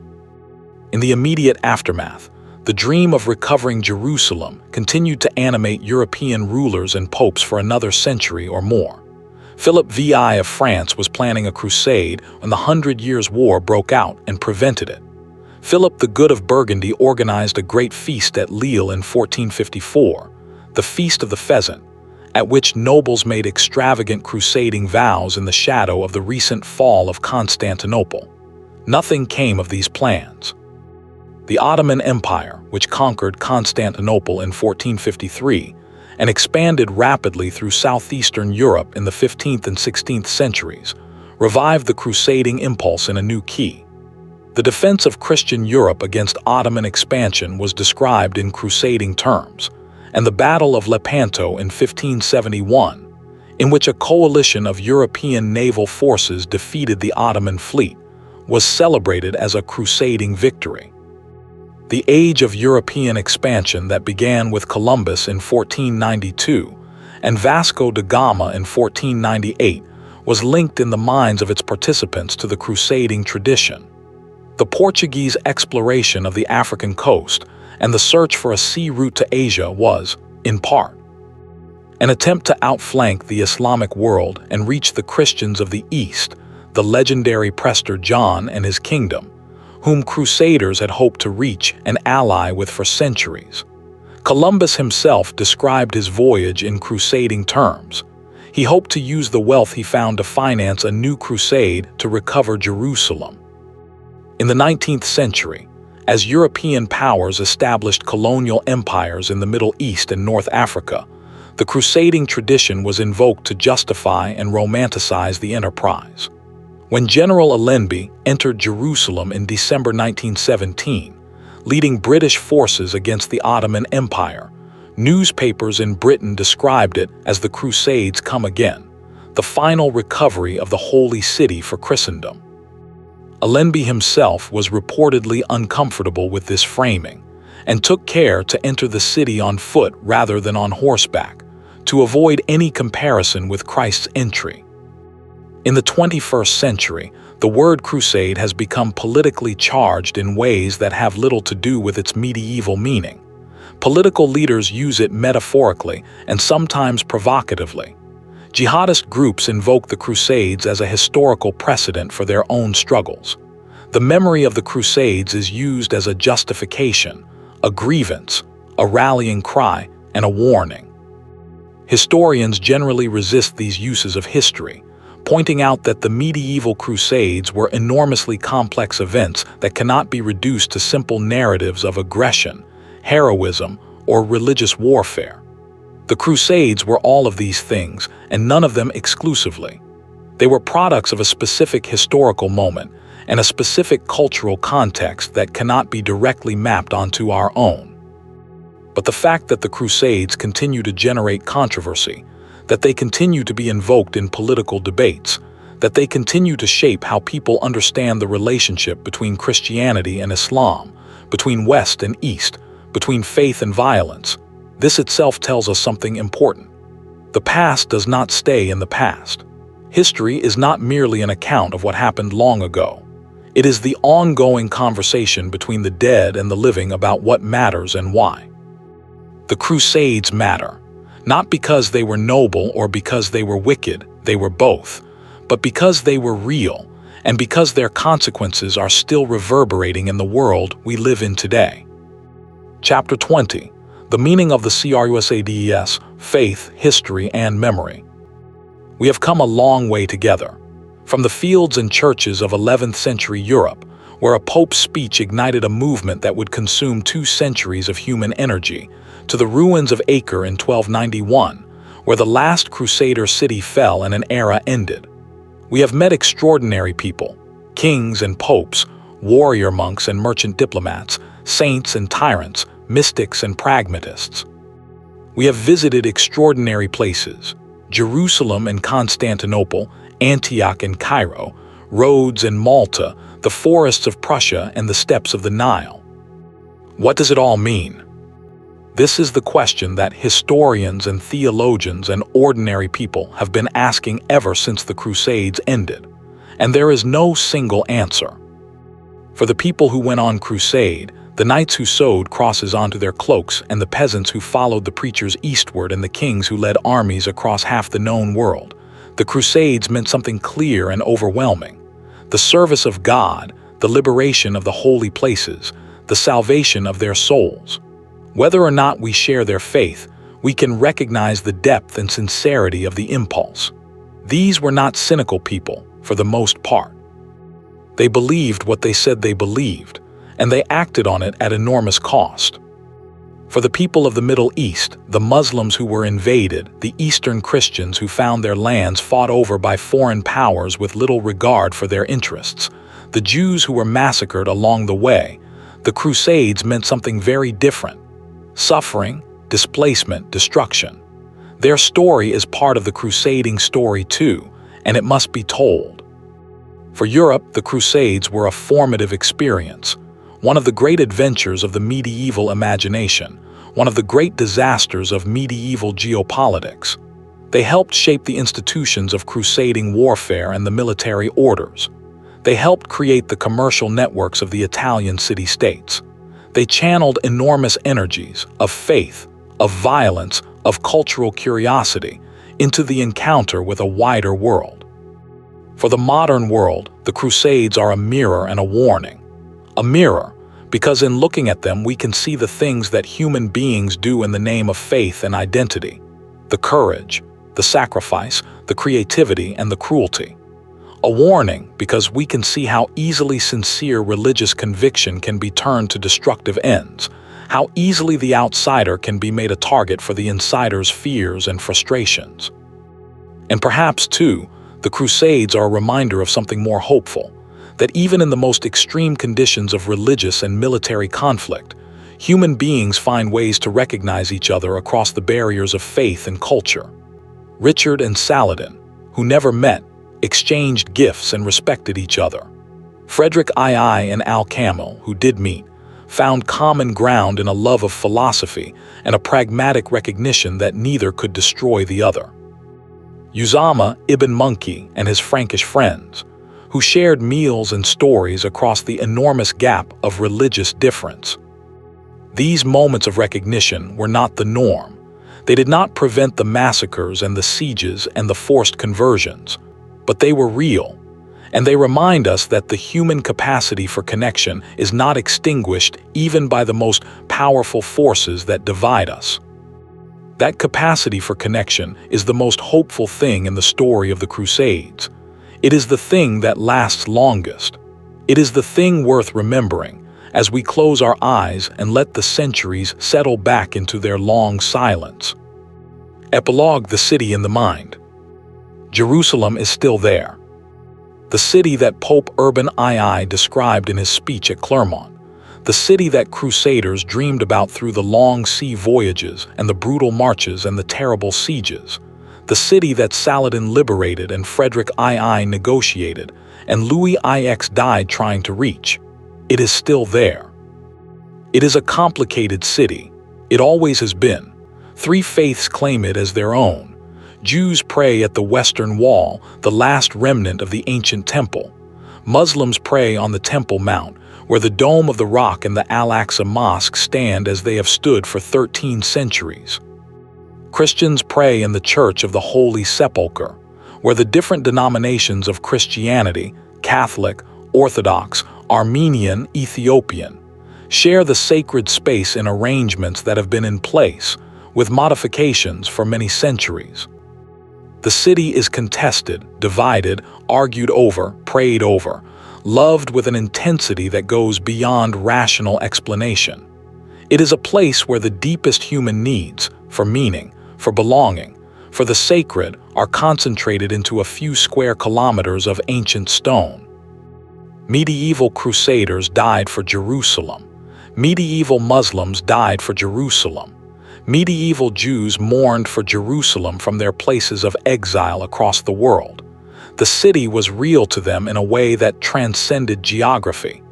In the immediate aftermath, the dream of recovering Jerusalem continued to animate European rulers and popes for another century or more. Philip VI of France was planning a crusade when the 100 Years' War broke out and prevented it. Philip the Good of Burgundy organized a great feast at Lille in 1454, the Feast of the Pheasant, at which nobles made extravagant crusading vows in the shadow of the recent fall of Constantinople. Nothing came of these plans. The Ottoman Empire, which conquered Constantinople in 1453 and expanded rapidly through southeastern Europe in the 15th and 16th centuries, revived the crusading impulse in a new key. The defense of Christian Europe against Ottoman expansion was described in crusading terms, and the Battle of Lepanto in 1571, in which a coalition of European naval forces defeated the Ottoman fleet, was celebrated as a crusading victory. The age of European expansion that began with Columbus in 1492 and Vasco da Gama in 1498 was linked in the minds of its participants to the crusading tradition. The Portuguese exploration of the African coast and the search for a sea route to Asia was, in part, an attempt to outflank the Islamic world and reach the Christians of the East, the legendary Prester John and his kingdom, whom crusaders had hoped to reach and ally with for centuries. Columbus himself described his voyage in crusading terms. He hoped to use the wealth he found to finance a new crusade to recover Jerusalem. In the 19th century, as European powers established colonial empires in the Middle East and North Africa, the crusading tradition was invoked to justify and romanticize the enterprise. When General Allenby entered Jerusalem in December 1917, leading British forces against the Ottoman Empire, newspapers in Britain described it as the Crusades come again, the final recovery of the Holy City for Christendom. Allenby himself was reportedly uncomfortable with this framing and took care to enter the city on foot rather than on horseback, to avoid any comparison with Christ's entry. In the 21st century, the word crusade has become politically charged in ways that have little to do with its medieval meaning. Political leaders use it metaphorically and sometimes provocatively. Jihadist groups invoke the Crusades as a historical precedent for their own struggles. The memory of the Crusades is used as a justification, a grievance, a rallying cry, and a warning. Historians generally resist these uses of history, pointing out that the medieval Crusades were enormously complex events that cannot be reduced to simple narratives of aggression, heroism, or religious warfare. The Crusades were all of these things, and none of them exclusively. They were products of a specific historical moment and a specific cultural context that cannot be directly mapped onto our own. But the fact that the Crusades continue to generate controversy, that they continue to be invoked in political debates, that they continue to shape how people understand the relationship between Christianity and Islam, between West and East, between faith and violence, this itself tells us something important. The past does not stay in the past. History is not merely an account of what happened long ago. It is the ongoing conversation between the dead and the living about what matters and why. The Crusades matter, not because they were noble or because they were wicked, they were both, but because they were real and because their consequences are still reverberating in the world we live in today. Chapter 20. The meaning of the Crusades, faith, history, and memory. We have come a long way together. From the fields and churches of 11th century Europe, where a pope's speech ignited a movement that would consume 2 centuries of human energy, to the ruins of Acre in 1291, where the last Crusader city fell and an era ended. We have met extraordinary people, kings and popes, warrior monks and merchant diplomats, saints and tyrants, mystics and pragmatists. We have visited extraordinary places, Jerusalem and Constantinople, Antioch and Cairo, Rhodes and Malta, the forests of Prussia and the steppes of the Nile. What does it all mean? This is the question that historians and theologians and ordinary people have been asking ever since the Crusades ended, and there is no single answer. For the people who went on crusade, the knights who sewed crosses onto their cloaks, and the peasants who followed the preachers eastward, and the kings who led armies across half the known world, the Crusades meant something clear and overwhelming: the service of God, the liberation of the holy places, the salvation of their souls. Whether or not we share their faith, we can recognize the depth and sincerity of the impulse. These were not cynical people, for the most part. They believed what they said they believed, and they acted on it at enormous cost. For the people of the Middle East, the Muslims who were invaded, the Eastern Christians who found their lands fought over by foreign powers with little regard for their interests, the Jews who were massacred along the way, the Crusades meant something very different: suffering, displacement, destruction. Their story is part of the crusading story too, and it must be told. For Europe, the Crusades were a formative experience, one of the great adventures of the medieval imagination, one of the great disasters of medieval geopolitics. They helped shape the institutions of crusading warfare and the military orders. They helped create the commercial networks of the Italian city-states. They channeled enormous energies of faith, of violence, of cultural curiosity into the encounter with a wider world. For the modern world, the Crusades are a mirror and a warning. A mirror, because in looking at them we can see the things that human beings do in the name of faith and identity: the courage, the sacrifice, the creativity, and the cruelty. A warning, because we can see how easily sincere religious conviction can be turned to destructive ends, how easily the outsider can be made a target for the insider's fears and frustrations. And perhaps, too, the Crusades are a reminder of something more hopeful: that even in the most extreme conditions of religious and military conflict, human beings find ways to recognize each other across the barriers of faith and culture. Richard and Saladin, who never met, exchanged gifts and respected each other. Frederick II and Al-Kamil, who did meet, found common ground in a love of philosophy and a pragmatic recognition that neither could destroy the other. Uzama ibn Munki and his Frankish friends, who shared meals and stories across the enormous gap of religious difference. These moments of recognition were not the norm. They did not prevent the massacres and the sieges and the forced conversions, but they were real, and they remind us that the human capacity for connection is not extinguished even by the most powerful forces that divide us. That capacity for connection is the most hopeful thing in the story of the Crusades. It is the thing that lasts longest. It is the thing worth remembering as we close our eyes and let the centuries settle back into their long silence. Epilogue: the city in the mind. Jerusalem is still there. The city that Pope Urban II described in his speech at Clermont. The city that crusaders dreamed about through the long sea voyages and the brutal marches and the terrible sieges. The city that Saladin liberated and Frederick II negotiated, and Louis IX died trying to reach. It is still there. It is a complicated city. It always has been. 3 faiths claim it as their own. Jews pray at the Western Wall, the last remnant of the ancient temple. Muslims pray on the Temple Mount, where the Dome of the Rock and the Al-Aqsa Mosque stand as they have stood for 13 centuries. Christians pray in the Church of the Holy Sepulchre, where the different denominations of Christianity, Catholic, Orthodox, Armenian, Ethiopian, share the sacred space in arrangements that have been in place, with modifications for many centuries. The city is contested, divided, argued over, prayed over, loved with an intensity that goes beyond rational explanation. It is a place where the deepest human needs, for meaning, for belonging, for the sacred, are concentrated into a few square kilometers of ancient stone. Medieval crusaders died for Jerusalem. Medieval Muslims died for Jerusalem. Medieval Jews mourned for Jerusalem from their places of exile across the world. The city was real to them in a way that transcended geography.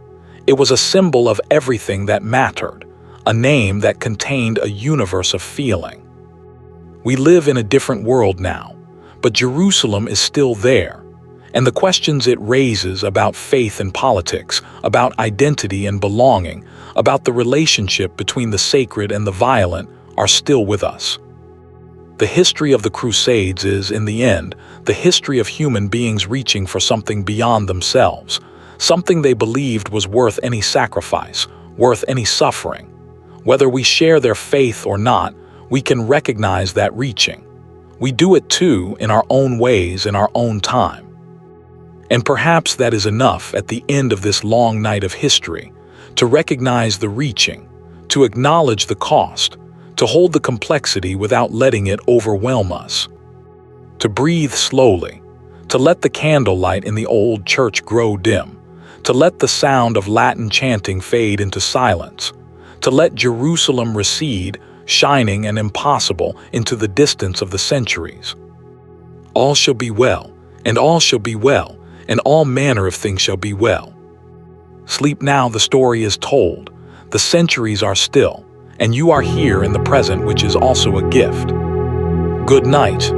It was a symbol of everything that mattered, a name that contained a universe of feeling. We live in a different world now, but Jerusalem is still there, and the questions it raises about faith and politics, about identity and belonging, about the relationship between the sacred and the violent are still with us. The history of the Crusades is, in the end, the history of human beings reaching for something beyond themselves, something they believed was worth any sacrifice, worth any suffering. Whether we share their faith or not, we can recognize that reaching. We do it too in our own ways, in our own time. And perhaps that is enough at the end of this long night of history, to recognize the reaching, to acknowledge the cost, to hold the complexity without letting it overwhelm us, to breathe slowly, to let the candlelight in the old church grow dim, to let the sound of Latin chanting fade into silence, to let Jerusalem recede, shining and impossible, into the distance of the centuries. All shall be well, and all shall be well, and all manner of things shall be well. Sleep now, the story is told, the centuries are still, and you are here in the present, which is also a gift. Good night.